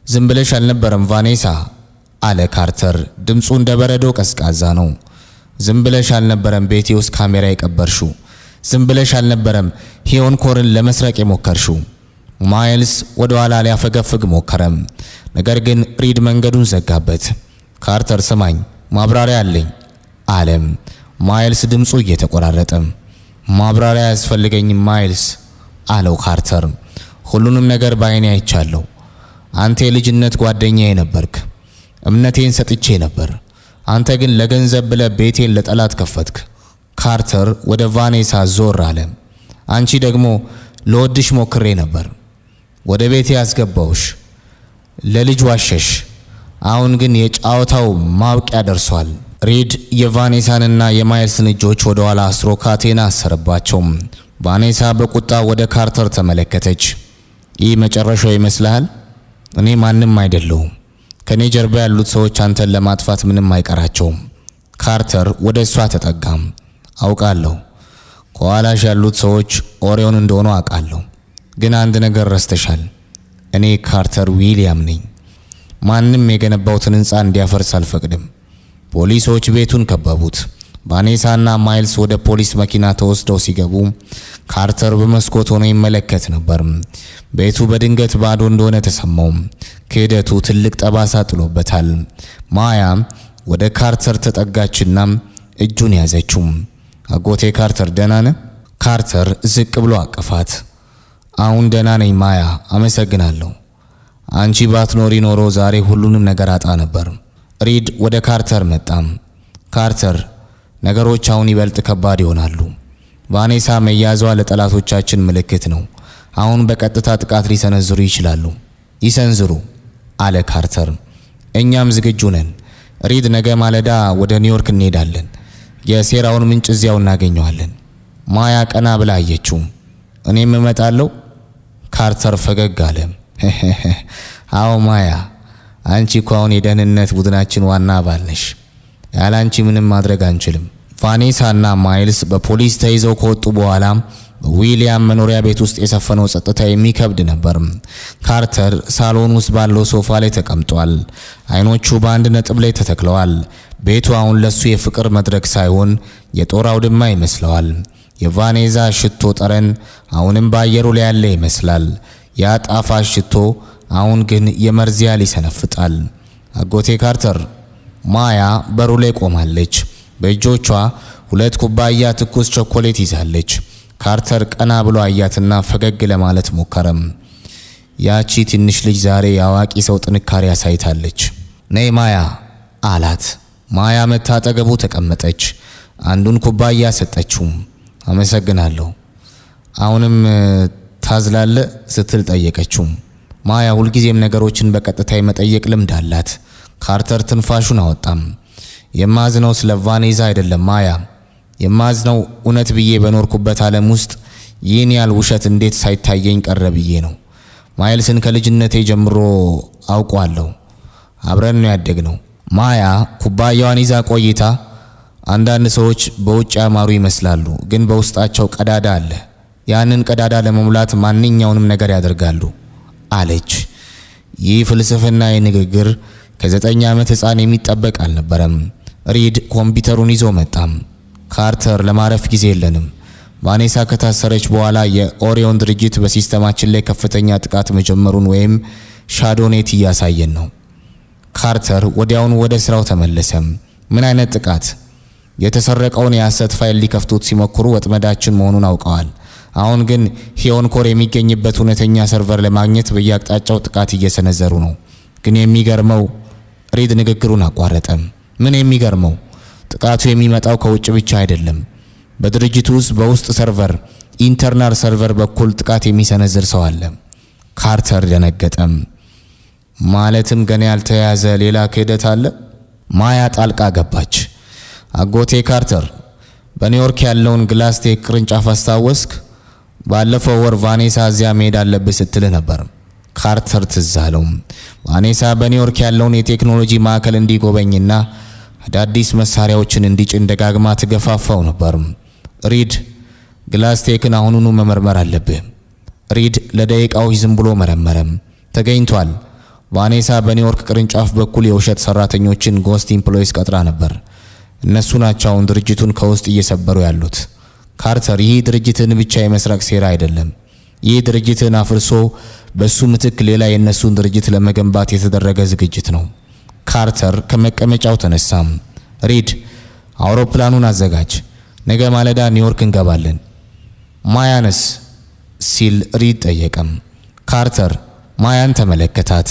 ዝም ብለሽ አልነበረም ቫኔሳ አለ ካርተር። ድምፁ እንደ በረዶ ቀዝቃዛ ነው። ዝም ብለሽ አልነበረም ቤቴ ውስጥ ካሜራ የቀበርሽው። ዝም ብለሽ አልነበረም ሂዮን ኮርን ለመስረቅ የሞከርሽው። ማይልስ ወደ ኋላ ሊያፈገፍግ ሞከረም፣ ነገር ግን ሪድ መንገዱን ዘጋበት። ካርተር ስማኝ፣ ማብራሪያ አለኝ አለም። ማይልስ ድምፁ እየተቆራረጠ ማብራሪያ ያስፈልገኝም ማይልስ አለው ካርተር። ሁሉንም ነገር ባይኔ አይቻለሁ። አንተ የልጅነት ጓደኛዬ ነበርክ። እምነቴን ሰጥቼ ነበር። አንተ ግን ለገንዘብ ብለህ ቤቴን ለጠላት ከፈትክ። ካርተር ወደ ቫኔሳ ዞር አለ። አንቺ ደግሞ ለወድሽ ሞክሬ ነበር። ወደ ቤቴ ያስገባውሽ፣ ለልጅ ዋሸሽ። አሁን ግን የጫወታው ማብቂያ ደርሷል። ሪድ የቫኔሳንና የማይልስን እጆች ወደ ኋላ አስሮ ካቴና አሰረባቸው። ቫኔሳ በቁጣ ወደ ካርተር ተመለከተች። ይህ መጨረሻው ይመስልሃል? እኔ ማንም አይደለሁም። ከኔ ጀርባ ያሉት ሰዎች አንተን ለማጥፋት ምንም አይቀራቸውም። ካርተር ወደ እሷ ተጠጋም። አውቃለሁ፣ ከኋላሽ ያሉት ሰዎች ኦሪዮን እንደሆኑ አውቃለሁ። ግን አንድ ነገር ረስተሻል። እኔ ካርተር ዊሊያም ነኝ። ማንም የገነባውትን ሕንፃ እንዲያፈርስ አልፈቅድም። ፖሊሶች ቤቱን ከበቡት። ቫኔሳና ማይልስ ወደ ፖሊስ መኪና ተወስደው ሲገቡ ካርተር በመስኮት ሆኖ ይመለከት ነበር። ቤቱ በድንገት ባዶ እንደሆነ ተሰማው። ክህደቱ ትልቅ ጠባሳ ጥሎበታል። ማያ ወደ ካርተር ተጠጋችና እጁን ያዘችው። አጎቴ ካርተር ደህና ነህ? ካርተር ዝቅ ብሎ አቀፋት። አሁን ደህና ነኝ ማያ፣ አመሰግናለሁ። አንቺ ባትኖሪ ኖሮ ዛሬ ሁሉንም ነገር አጣ ነበር። ሪድ ወደ ካርተር መጣ። ካርተር ነገሮች አሁን ይበልጥ ከባድ ይሆናሉ። ቫኔሳ መያዟ ለጠላቶቻችን ምልክት ነው። አሁን በቀጥታ ጥቃት ሊሰነዝሩ ይችላሉ። ይሰንዝሩ አለ ካርተር። እኛም ዝግጁ ነን። ሪድ ነገ ማለዳ ወደ ኒውዮርክ እንሄዳለን። የሴራውን ምንጭ እዚያው እናገኘዋለን። ማያ ቀና ብላ አየችው። እኔም እመጣለሁ? ካርተር ፈገግ አለ። አዎ ማያ፣ አንቺ እኮ አሁን የደህንነት ቡድናችን ዋና አባል ነሽ። ያላንቺ ምንም ማድረግ አንችልም። ቫኔሳና ማይልስ በፖሊስ ተይዘው ከወጡ በኋላ በዊሊያም መኖሪያ ቤት ውስጥ የሰፈነው ጸጥታ የሚከብድ ነበር። ካርተር ሳሎን ውስጥ ባለው ሶፋ ላይ ተቀምጧል። አይኖቹ በአንድ ነጥብ ላይ ተተክለዋል። ቤቱ አሁን ለሱ የፍቅር መድረክ ሳይሆን የጦር አውድማ ይመስለዋል። የቫኔዛ ሽቶ ጠረን አሁንም በአየሩ ላይ ያለ ይመስላል። ያ ጣፋጭ ሽቶ አሁን ግን የመርዝ ያህል ይሰነፍጣል። አጎቴ ካርተር። ማያ በሩ ላይ ቆማለች። በእጆቿ 2 ኩባያ ትኩስ ቸኮሌት ይዛለች። ካርተር ቀና ብሎ አያትና ፈገግ ለማለት ሞከረም። ያቺ ትንሽ ልጅ ዛሬ የአዋቂ ሰው ጥንካሬ አሳይታለች። ነይ ማያ አላት። ማያ መታጠገቡ ተቀመጠች። አንዱን ኩባያ ሰጠችው። አመሰግናለሁ። አሁንም ታዝላለ ስትል ጠየቀችው። ማያ ሁልጊዜም ነገሮችን በቀጥታ የመጠየቅ ልምድ አላት። ካርተር ትንፋሹን አወጣም። የማዝነው ስለ ቫኔዛ አይደለም ማያ፣ የማዝነው እውነት ብዬ በኖርኩበት ዓለም ውስጥ ይህን ያህል ውሸት እንዴት ሳይታየኝ ቀረ ብዬ ነው። ማይልስን ከልጅነቴ ጀምሮ አውቀዋለሁ። አብረን ነው ያደግነው። ማያ ኩባያዋን ይዛ ቆይታ አንዳንድ ሰዎች በውጭ ያማሩ ይመስላሉ፣ ግን በውስጣቸው ቀዳዳ አለ። ያንን ቀዳዳ ለመሙላት ማንኛውንም ነገር ያደርጋሉ አለች። ይህ ፍልስፍና የንግግር ከ9 ዓመት ሕፃን የሚጠበቅ አልነበረም። ሪድ ኮምፒውተሩን ይዞ መጣም። ካርተር ለማረፍ ጊዜ የለንም። ቫኔሳ ከታሰረች በኋላ የኦሪዮን ድርጅት በሲስተማችን ላይ ከፍተኛ ጥቃት መጀመሩን ወይም ሻዶኔት እያሳየን ነው። ካርተር ወዲያውኑ ወደ ስራው ተመለሰም። ምን አይነት ጥቃት? የተሰረቀውን የሐሰት ፋይል ሊከፍቱት ሲሞክሩ ወጥመዳችን መሆኑን አውቀዋል። አሁን ግን ሂዮን ኮር የሚገኝበት እውነተኛ ሰርቨር ለማግኘት በየአቅጣጫው ጥቃት እየሰነዘሩ ነው። ግን የሚገርመው ሪድ ንግግሩን አቋረጠ። ምን የሚገርመው? ጥቃቱ የሚመጣው ከውጭ ብቻ አይደለም። በድርጅቱ ውስጥ በውስጥ ሰርቨር ኢንተርናል ሰርቨር በኩል ጥቃት የሚሰነዝር ሰው አለ። ካርተር ደነገጠም። ማለትም ገና ያልተያዘ ሌላ ክህደት አለ? ማያ ጣልቃ ገባች። አጎቴ ካርተር፣ በኒውዮርክ ያለውን ግላስቴክ ቅርንጫፍ አስታወስክ? ባለፈው ወር ቫኔሳ እዚያ መሄድ አለብህ ስትልህ ነበር። ካርተር ትዝ አለው። ቫኔሳ በኒውዮርክ ያለውን የቴክኖሎጂ ማዕከል እንዲጎበኝና አዳዲስ መሳሪያዎችን እንዲጭን ደጋግማ ትገፋፋው ነበር። ሪድ፣ ግላስቴክን አሁኑኑ መመርመር አለብህ። ሪድ ለደቂቃዎች ዝም ብሎ መረመረም። ተገኝቷል። ቫኔሳ በኒውዮርክ ቅርንጫፍ በኩል የውሸት ሰራተኞችን ጎስት ኢምፕሎይስ ቀጥራ ነበር። እነሱ ናቸው አሁን ድርጅቱን ከውስጥ እየሰበሩ ያሉት። ካርተር፣ ይህ ድርጅትን ብቻ የመስረቅ ሴራ አይደለም። ይህ ድርጅትን አፍርሶ በሱ ምትክ ሌላ የነሱን ድርጅት ለመገንባት የተደረገ ዝግጅት ነው። ካርተር ከመቀመጫው ተነሳም። ሪድ፣ አውሮፕላኑን አዘጋጅ። ነገ ማለዳ ኒውዮርክ እንገባለን። ማያንስ ሲል ሪድ ጠየቀም። ካርተር ማያን ተመለከታት።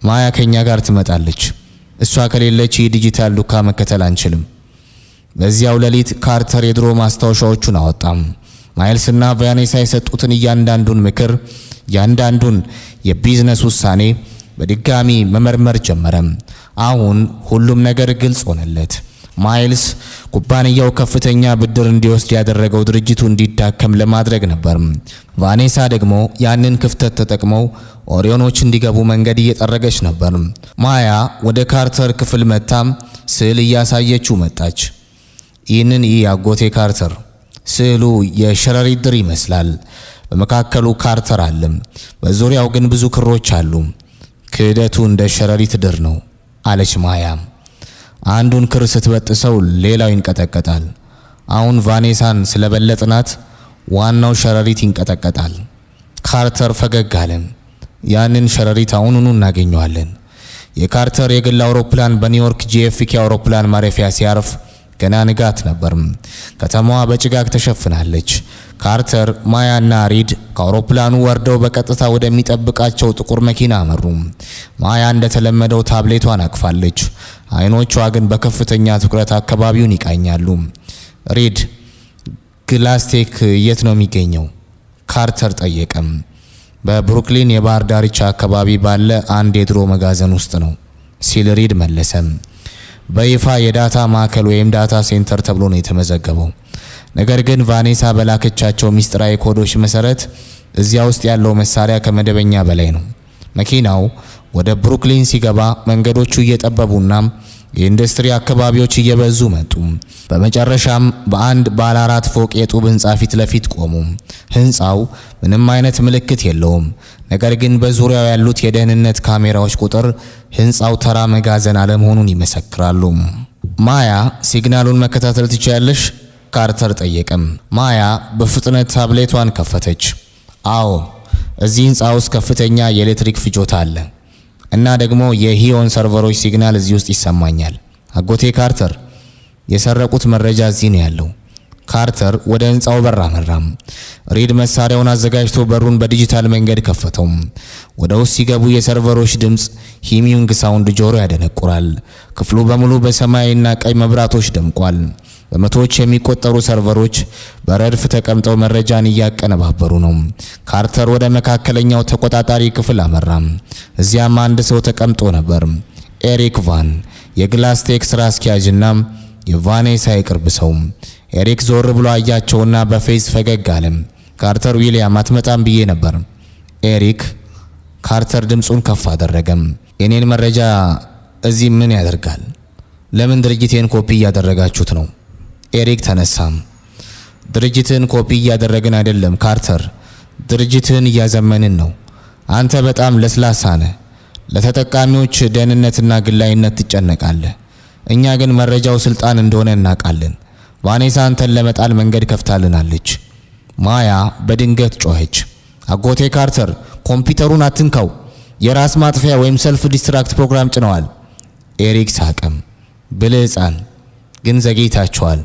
ማያ ከኛ ጋር ትመጣለች። እሷ ከሌለች ይህ ዲጂታል ዱካ መከተል አንችልም። በዚያው ሌሊት ካርተር የድሮ ማስታወሻዎቹን አወጣም። ማይልስና ቫኔሳ የሰጡትን እያንዳንዱን ምክር፣ እያንዳንዱን የቢዝነስ ውሳኔ በድጋሚ መመርመር ጀመረም። አሁን ሁሉም ነገር ግልጽ ሆነለት። ማይልስ ኩባንያው ከፍተኛ ብድር እንዲወስድ ያደረገው ድርጅቱ እንዲዳከም ለማድረግ ነበር። ቫኔሳ ደግሞ ያንን ክፍተት ተጠቅመው ኦሪዮኖች እንዲገቡ መንገድ እየጠረገች ነበር። ማያ ወደ ካርተር ክፍል መታም ስዕል እያሳየችው መጣች። ይህንን አጎቴ ካርተር፣ ስዕሉ የሸረሪት ድር ይመስላል። በመካከሉ ካርተር አለ፣ በዙሪያው ግን ብዙ ክሮች አሉ። ክህደቱ እንደ ሸረሪት ድር ነው አለች ማያ። አንዱን ክር ስትበጥሰው ሌላው ይንቀጠቀጣል። አሁን ቫኔሳን ስለበለጥናት ዋናው ሸረሪት ይንቀጠቀጣል። ካርተር ፈገግ አለ። ያንን ሸረሪት አሁኑኑ እናገኘዋለን። የካርተር የግል አውሮፕላን በኒውዮርክ JFK አውሮፕላን ማረፊያ ሲያርፍ ገና ንጋት ነበር። ከተማዋ በጭጋግ ተሸፍናለች። ካርተር፣ ማያና ሪድ ከአውሮፕላኑ ወርደው በቀጥታ ወደሚጠብቃቸው ጥቁር መኪና አመሩ። ማያ እንደተለመደው ታብሌቷን አቅፋለች። አይኖቿ ግን በከፍተኛ ትኩረት አካባቢውን ይቃኛሉ። ሪድ፣ ግላስቴክ የት ነው የሚገኘው? ካርተር ጠየቀም። በብሩክሊን የባህር ዳርቻ አካባቢ ባለ አንድ የድሮ መጋዘን ውስጥ ነው ሲል ሪድ መለሰም። በይፋ የዳታ ማዕከል ወይም ዳታ ሴንተር ተብሎ ነው የተመዘገበው። ነገር ግን ቫኔሳ በላከቻቸው ሚስጥራዊ ኮዶች መሰረት እዚያ ውስጥ ያለው መሳሪያ ከመደበኛ በላይ ነው። መኪናው ወደ ብሩክሊን ሲገባ መንገዶቹ እየጠበቡና የኢንዱስትሪ አካባቢዎች እየበዙ መጡ። በመጨረሻም በአንድ ባለ 4 ፎቅ የጡብ ህንጻ ፊት ለፊት ቆሙ። ህንጻው ምንም አይነት ምልክት የለውም። ነገር ግን በዙሪያው ያሉት የደህንነት ካሜራዎች ቁጥር ህንጻው ተራ መጋዘን አለመሆኑን ይመሰክራሉ። ማያ፣ ሲግናሉን መከታተል ትችያለሽ? ካርተር ጠየቀም። ማያ በፍጥነት ታብሌቷን ከፈተች። አዎ፣ እዚህ ህንጻ ውስጥ ከፍተኛ የኤሌክትሪክ ፍጆታ አለ እና ደግሞ የሂዮን ሰርቨሮች ሲግናል እዚህ ውስጥ ይሰማኛል። አጎቴ ካርተር፣ የሰረቁት መረጃ እዚህ ነው ያለው። ካርተር ወደ ህንጻው በር አመራም። ሪድ መሳሪያውን አዘጋጅቶ በሩን በዲጂታል መንገድ ከፈተው። ወደ ውስጥ ሲገቡ የሰርቨሮች ድምጽ ሂሚንግ ሳውንድ ጆሮ ያደነቁራል። ክፍሉ በሙሉ በሰማያዊና ቀይ መብራቶች ደምቋል። በመቶዎች የሚቆጠሩ ሰርቨሮች በረድፍ ተቀምጠው መረጃን እያቀነባበሩ ነው። ካርተር ወደ መካከለኛው ተቆጣጣሪ ክፍል አመራም። እዚያም አንድ ሰው ተቀምጦ ነበር። ኤሪክ ቫን፣ የግላስቴክ ስራ አስኪያጅና የቫኔሳ የቅርብ ሰው። ኤሪክ ዞር ብሎ አያቸውና በፌስ ፈገግ አለ። ካርተር፣ ዊሊያም አትመጣም ብዬ ነበር። ኤሪክ፣ ካርተር ድምጹን ከፍ አደረገም። የኔን መረጃ እዚህ ምን ያደርጋል? ለምን ድርጅቴን ኮፒ እያደረጋችሁት ነው? ኤሪክ ተነሳም። ድርጅትን ኮፒ እያደረግን አይደለም ካርተር፣ ድርጅትን እያዘመንን ነው። አንተ በጣም ለስላሳ ነህ። ለተጠቃሚዎች ደህንነትና ግላይነት ትጨነቃለህ። እኛ ግን መረጃው ስልጣን እንደሆነ እናውቃለን። ቫኔሳ አንተን ለመጣል መንገድ ከፍታልናለች። ማያ በድንገት ጮኸች። አጎቴ ካርተር፣ ኮምፒውተሩን አትንካው። የራስ ማጥፊያ ወይም ሰልፍ ዲስትራክት ፕሮግራም ጭነዋል። ኤሪክ ሳቀም። ብልህ ሕፃን፣ ግን ዘግይታችኋል።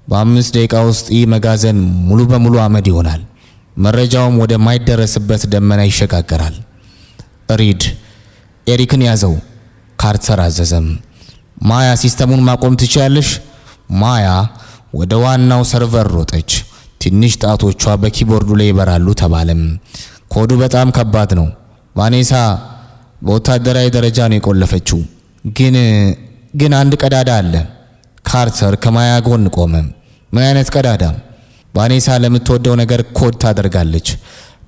በ5 ደቂቃ ውስጥ ይህ መጋዘን ሙሉ በሙሉ አመድ ይሆናል። መረጃውም ወደማይደረስበት ደመና ይሸጋገራል። ሪድ ኤሪክን ያዘው፣ ካርተር አዘዘም። ማያ ሲስተሙን ማቆም ትችያለሽ? ማያ ወደ ዋናው ሰርቨር ሮጠች። ትንሽ ጣቶቿ በኪቦርዱ ላይ ይበራሉ ተባለም። ኮዱ በጣም ከባድ ነው። ቫኔሳ በወታደራዊ ደረጃ ነው የቆለፈችው። ግን አንድ ቀዳዳ አለ። ካርተር ከማያ ጎን ቆመ። ምን አይነት ቀዳዳ? ቫኔሳ ለምትወደው ነገር ኮድ ታደርጋለች።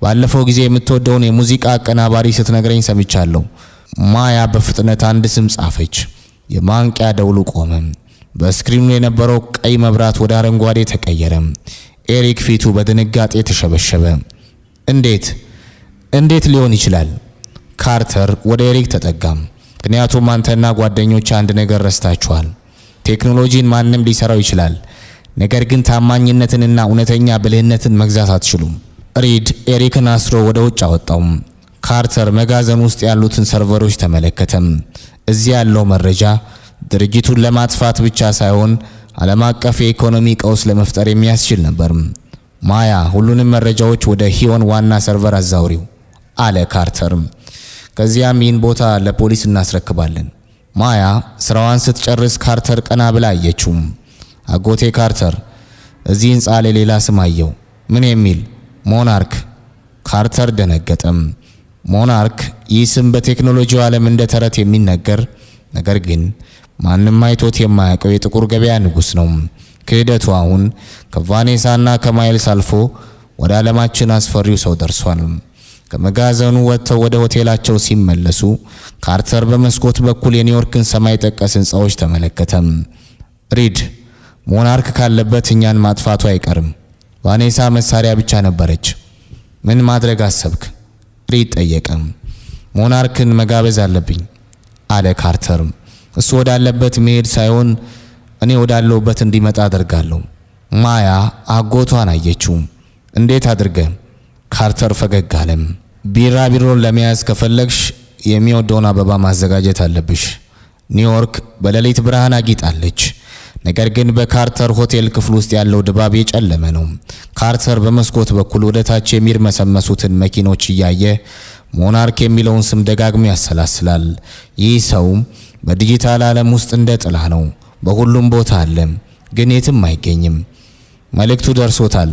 ባለፈው ጊዜ የምትወደውን የሙዚቃ አቀናባሪ ስትነግረኝ ሰምቻለሁ። ማያ በፍጥነት አንድ ስም ጻፈች። የማንቂያ ደውሉ ቆመ። በስክሪኑ የነበረው ቀይ መብራት ወደ አረንጓዴ ተቀየረ። ኤሪክ ፊቱ በድንጋጤ ተሸበሸበ። እንዴት ሊሆን ይችላል? ካርተር ወደ ኤሪክ ተጠጋም። ምክንያቱም አንተና ጓደኞች አንድ ነገር ረስታችኋል። ቴክኖሎጂን ማንም ሊሰራው ይችላል፣ ነገር ግን ታማኝነትንና እውነተኛ ብልህነትን መግዛት አትችሉም። ሪድ ኤሪክን አስሮ ወደ ውጭ አወጣው። ካርተር መጋዘን ውስጥ ያሉትን ሰርቨሮች ተመለከተም። እዚህ ያለው መረጃ ድርጅቱን ለማጥፋት ብቻ ሳይሆን ዓለም አቀፍ የኢኮኖሚ ቀውስ ለመፍጠር የሚያስችል ነበር። ማያ ሁሉንም መረጃዎች ወደ ሂዮን ዋና ሰርቨር አዛውሪው አለ ካርተር። ከዚያም ይህን ቦታ ለፖሊስ እናስረክባለን። ማያ ስራዋን ስትጨርስ ካርተር ቀና ብላ አየችው። አጎቴ ካርተር፣ እዚህ ህንጻ ላይ ሌላ ስም አየው። ምን የሚል? ሞናርክ። ካርተር ደነገጠም። ሞናርክ ይህ ስም በቴክኖሎጂው ዓለም እንደ ተረት የሚነገር ነገር ግን ማንም አይቶት የማያውቀው የጥቁር ገበያ ንጉስ ነው። ክህደቱ አሁን ከቫኔሳና ከማይልስ አልፎ ወደ ዓለማችን አስፈሪው ሰው ደርሷል። ከመጋዘኑ ወጥተው ወደ ሆቴላቸው ሲመለሱ ካርተር በመስኮት በኩል የኒውዮርክን ሰማይ ጠቀስ ህንጻዎች ተመለከተም። ሪድ ሞናርክ ካለበት እኛን ማጥፋቱ አይቀርም። ቫኔሳ መሳሪያ ብቻ ነበረች። ምን ማድረግ አሰብክ? ሪድ ጠየቀም። ሞናርክን መጋበዝ አለብኝ አለ ካርተር። እሱ ወዳለበት መሄድ ሳይሆን እኔ ወዳለሁበት እንዲመጣ አደርጋለሁ። ማያ አጎቷን አየችው። እንዴት አድርገ? ካርተር ፈገግ አለም። ቢራቢሮን ለመያዝ ከፈለግሽ የሚወደውን አበባ ማዘጋጀት አለብሽ። ኒውዮርክ በሌሊት ብርሃን አጊጣለች። ነገር ግን በካርተር ሆቴል ክፍል ውስጥ ያለው ድባብ የጨለመ ነው። ካርተር በመስኮት በኩል ወደ ታች የሚርመሰመሱትን መኪኖች እያየ ሞናርክ የሚለውን ስም ደጋግሞ ያሰላስላል። ይህ ሰው በዲጂታል ዓለም ውስጥ እንደ ጥላ ነው። በሁሉም ቦታ አለ፣ ግን የትም አይገኝም። መልእክቱ ደርሶታል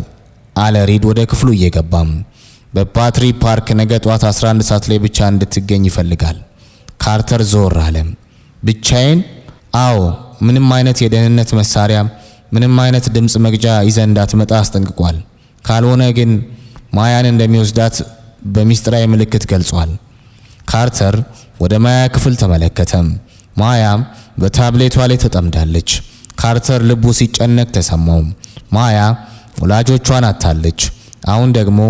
አለ ሪድ ወደ ክፍሉ እየገባም። በፓትሪ ፓርክ ነገ ጧት 11 ሰዓት ላይ ብቻ እንድትገኝ ይፈልጋል። ካርተር ዞር አለ። ብቻዬን? አዎ፣ ምንም አይነት የደህንነት መሳሪያ፣ ምንም አይነት ድምጽ መግጃ ይዘህ እንዳትመጣ አስጠንቅቋል። ካልሆነ ግን ማያን እንደሚወስዳት በሚስጥራዊ ምልክት ገልጿል። ካርተር ወደ ማያ ክፍል ተመለከተ። ማያ በታብሌቷ ላይ ተጠምዳለች። ካርተር ልቡ ሲጨነቅ ተሰማው። ማያ ወላጆቿን አታለች። አሁን ደግሞ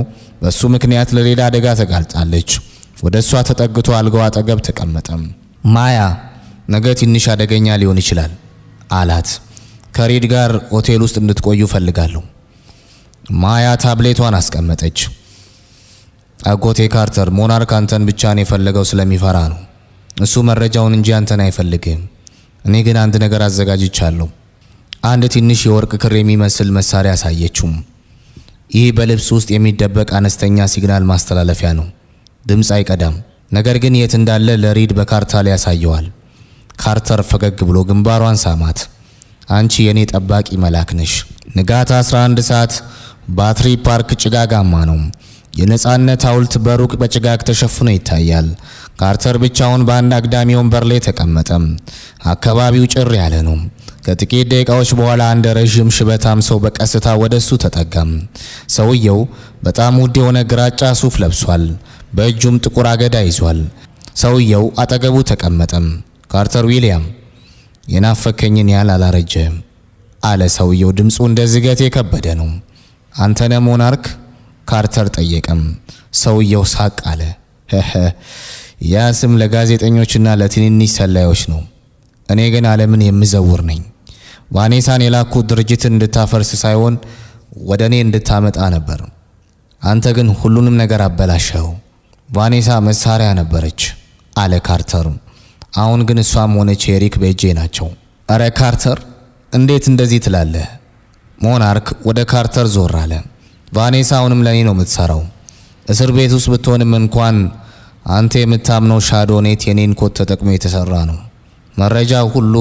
በሱ ምክንያት ለሌላ አደጋ ተጋልጣለች። ወደ እሷ ተጠግቶ አልጋው አጠገብ ተቀመጠ። ማያ ነገ ትንሽ አደገኛ ሊሆን ይችላል አላት። ከሪድ ጋር ሆቴል ውስጥ እንድትቆዩ ፈልጋለሁ። ማያ ታብሌቷን አስቀመጠች። አጎቴ ካርተር ሞናርክ አንተን ብቻ ነው የፈለገው ስለሚፈራ ነው። እሱ መረጃውን እንጂ አንተን አይፈልግም። እኔ ግን አንድ ነገር አዘጋጅቻለሁ። አንድ ትንሽ የወርቅ ክር የሚመስል መሳሪያ አሳየችው። ይህ በልብስ ውስጥ የሚደበቅ አነስተኛ ሲግናል ማስተላለፊያ ነው። ድምጽ አይቀዳም፣ ነገር ግን የት እንዳለ ለሪድ በካርታ ላይ ያሳየዋል። ካርተር ፈገግ ብሎ ግንባሯን ሳማት። አንቺ የኔ ጠባቂ መልአክ ነሽ። ንጋት 11 ሰዓት ባትሪ ፓርክ ጭጋጋማ ነው። የነጻነት ሐውልት በሩቅ በጭጋግ ተሸፍኖ ይታያል። ካርተር ብቻውን በአንድ አግዳሚ ወንበር ላይ ተቀመጠ። አካባቢው ጭር ያለ ነው። ከጥቂት ደቂቃዎች በኋላ አንድ ረዥም ሽበታም ሰው በቀስታ ወደሱ ተጠጋም። ሰውየው በጣም ውድ የሆነ ግራጫ ሱፍ ለብሷል። በእጁም ጥቁር አገዳ ይዟል። ሰውየው አጠገቡ ተቀመጠም። ካርተር ዊሊያም፣ የናፈከኝን ያህል አላረጀም አለ ሰውየው። ድምፁ እንደ ዝገት የከበደ ነው። አንተነ ሞናርክ? ካርተር ጠየቀም። ሰውየው ሳቅ አለ። ያ ስም ለጋዜጠኞችና ለትንንሽ ሰላዮች ነው። እኔ ግን ዓለምን የምዘውር ነኝ። ቫኔሳን የላኩት ድርጅትን እንድታፈርስ ሳይሆን ወደ እኔ እንድታመጣ ነበር። አንተ ግን ሁሉንም ነገር አበላሸው። ቫኔሳ መሳሪያ ነበረች አለ ካርተር። አሁን ግን እሷም ሆነች ኤሪክ በእጄ ናቸው። አረ ካርተር፣ እንዴት እንደዚህ ትላለህ? ሞናርክ ወደ ካርተር ዞር አለ። ቫኔሳ አሁንም ለኔ ነው የምትሰራው። እስር ቤት ውስጥ ብትሆንም እንኳን አንተ የምታምነው ሻዶኔት የኔን ኮድ ተጠቅሞ የተሰራ ነው። መረጃው ሁሉ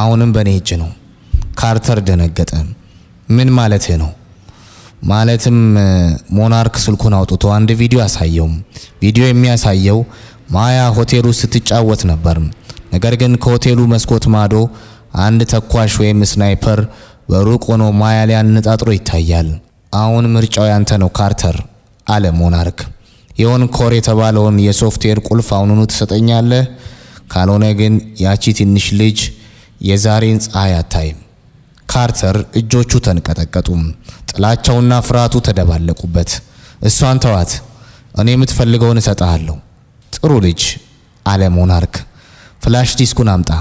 አሁንም በኔ እጅ ነው። ካርተር ደነገጠ። ምን ማለትህ ነው? ማለትም ሞናርክ ስልኩን አውጥቶ አንድ ቪዲዮ አሳየው። ቪዲዮ የሚያሳየው ማያ ሆቴል ውስጥ ስትጫወት ነበር። ነገር ግን ከሆቴሉ መስኮት ማዶ አንድ ተኳሽ ወይም ስናይፐር በሩቅ ሆኖ ማያ ላይ አነጣጥሮ ይታያል። አሁን ምርጫው ያንተ ነው ካርተር አለ ሞናርክ። የሆን ኮር የተባለውን የሶፍትዌር ቁልፍ አሁኑኑ ትሰጠኛለህ? ካልሆነ ግን ያቺ ትንሽ ልጅ የዛሬን ፀሐይ አታይም። ካርተር እጆቹ ተንቀጠቀጡ። ጥላቻውና ፍርሃቱ ተደባለቁበት። እሷን ተዋት፣ እኔ የምትፈልገውን እሰጥሃለሁ። ጥሩ ልጅ አለ ሞናርክ። ፍላሽ ዲስኩን አምጣ።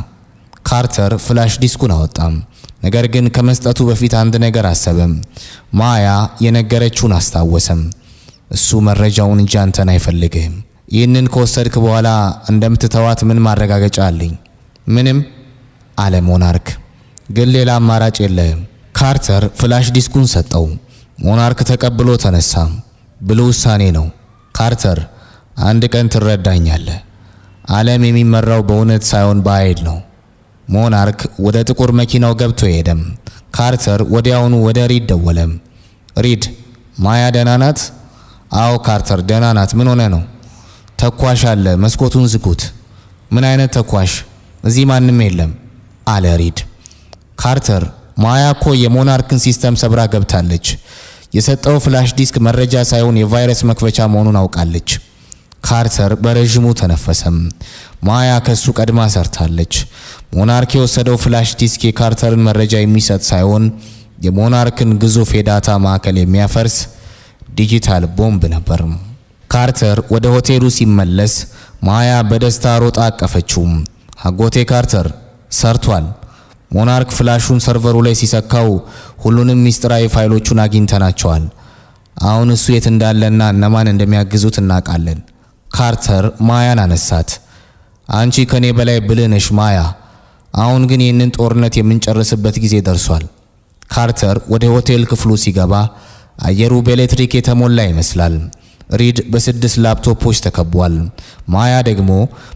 ካርተር ፍላሽ ዲስኩን አወጣም። ነገር ግን ከመስጠቱ በፊት አንድ ነገር አሰበም። ማያ የነገረችውን አስታወሰም። እሱ መረጃውን እንጂ አንተን አይፈልግህም። ይህንን ከወሰድክ በኋላ እንደምትተዋት ምን ማረጋገጫ አለኝ? ምንም አለ ሞናርክ። ግን ሌላ አማራጭ የለህም። ካርተር ፍላሽ ዲስኩን ሰጠው። ሞናርክ ተቀብሎ ተነሳ። ብሉ ውሳኔ ነው ካርተር፣ አንድ ቀን ትረዳኛለህ። ዓለም የሚመራው በእውነት ሳይሆን በኃይል ነው። ሞናርክ ወደ ጥቁር መኪናው ገብቶ ሄደም። ካርተር ወዲያውኑ ወደ ሪድ ደወለም። ሪድ፣ ማያ ደህና ናት? አዎ ካርተር ደህና ናት። ምን ሆነ ነው? ተኳሽ አለ፣ መስኮቱን ዝጉት። ምን አይነት ተኳሽ? እዚህ ማንም የለም አለ ሪድ። ካርተር፣ ማያ እኮ የሞናርክን ሲስተም ሰብራ ገብታለች። የሰጠው ፍላሽ ዲስክ መረጃ ሳይሆን የቫይረስ መክፈቻ መሆኑን አውቃለች። ካርተር በረዥሙ ተነፈሰም። ማያ ከሱ ቀድማ ሰርታለች። ሞናርክ የወሰደው ፍላሽ ዲስክ የካርተርን መረጃ የሚሰጥ ሳይሆን የሞናርክን ግዙፍ የዳታ ማዕከል የሚያፈርስ ዲጂታል ቦምብ ነበር። ካርተር ወደ ሆቴሉ ሲመለስ ማያ በደስታ ሮጣ አቀፈችው። አጎቴ ካርተር ሰርቷል። ሞናርክ ፍላሹን ሰርቨሩ ላይ ሲሰካው ሁሉንም ሚስጥራዊ ፋይሎቹን አግኝተናቸዋል። አሁን እሱ የት እንዳለና እነማን እንደሚያግዙት እናውቃለን። ካርተር ማያን አነሳት። አንቺ ከኔ በላይ ብልህ ነሽ ማያ። አሁን ግን ይህንን ጦርነት የምንጨርስበት ጊዜ ደርሷል። ካርተር ወደ ሆቴል ክፍሉ ሲገባ አየሩ በኤሌክትሪክ የተሞላ ይመስላል። ሪድ በ6 ላፕቶፖች ተከቧል። ማያ ደግሞ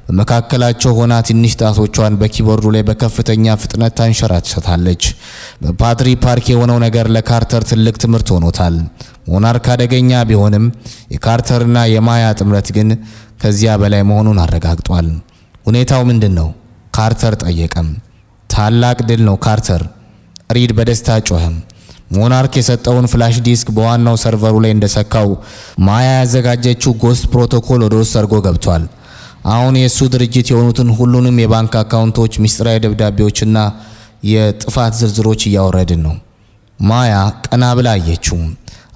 በመካከላቸው ሆና ትንሽ ጣቶቿን በኪቦርዱ ላይ በከፍተኛ ፍጥነት ታንሸራትታለች። በፓትሪ ፓርክ የሆነው ነገር ለካርተር ትልቅ ትምህርት ሆኖታል። ሞናርክ አደገኛ ቢሆንም የካርተርና የማያ ጥምረት ግን ከዚያ በላይ መሆኑን አረጋግጧል። ሁኔታው ምንድን ነው? ካርተር ጠየቀም። ታላቅ ድል ነው ካርተር፣ ሪድ በደስታ ጮኸም። ሞናርክ የሰጠውን ፍላሽ ዲስክ በዋናው ሰርቨሩ ላይ እንደሰካው ማያ ያዘጋጀችው ጎስት ፕሮቶኮል ወደ ውስጥ ሰርጎ ገብቷል። አሁን የሱ ድርጅት የሆኑትን ሁሉንም የባንክ አካውንቶች፣ ሚስጥራዊ ደብዳቤዎችና የጥፋት ዝርዝሮች እያወረድን ነው። ማያ ቀና ብላ አየችው።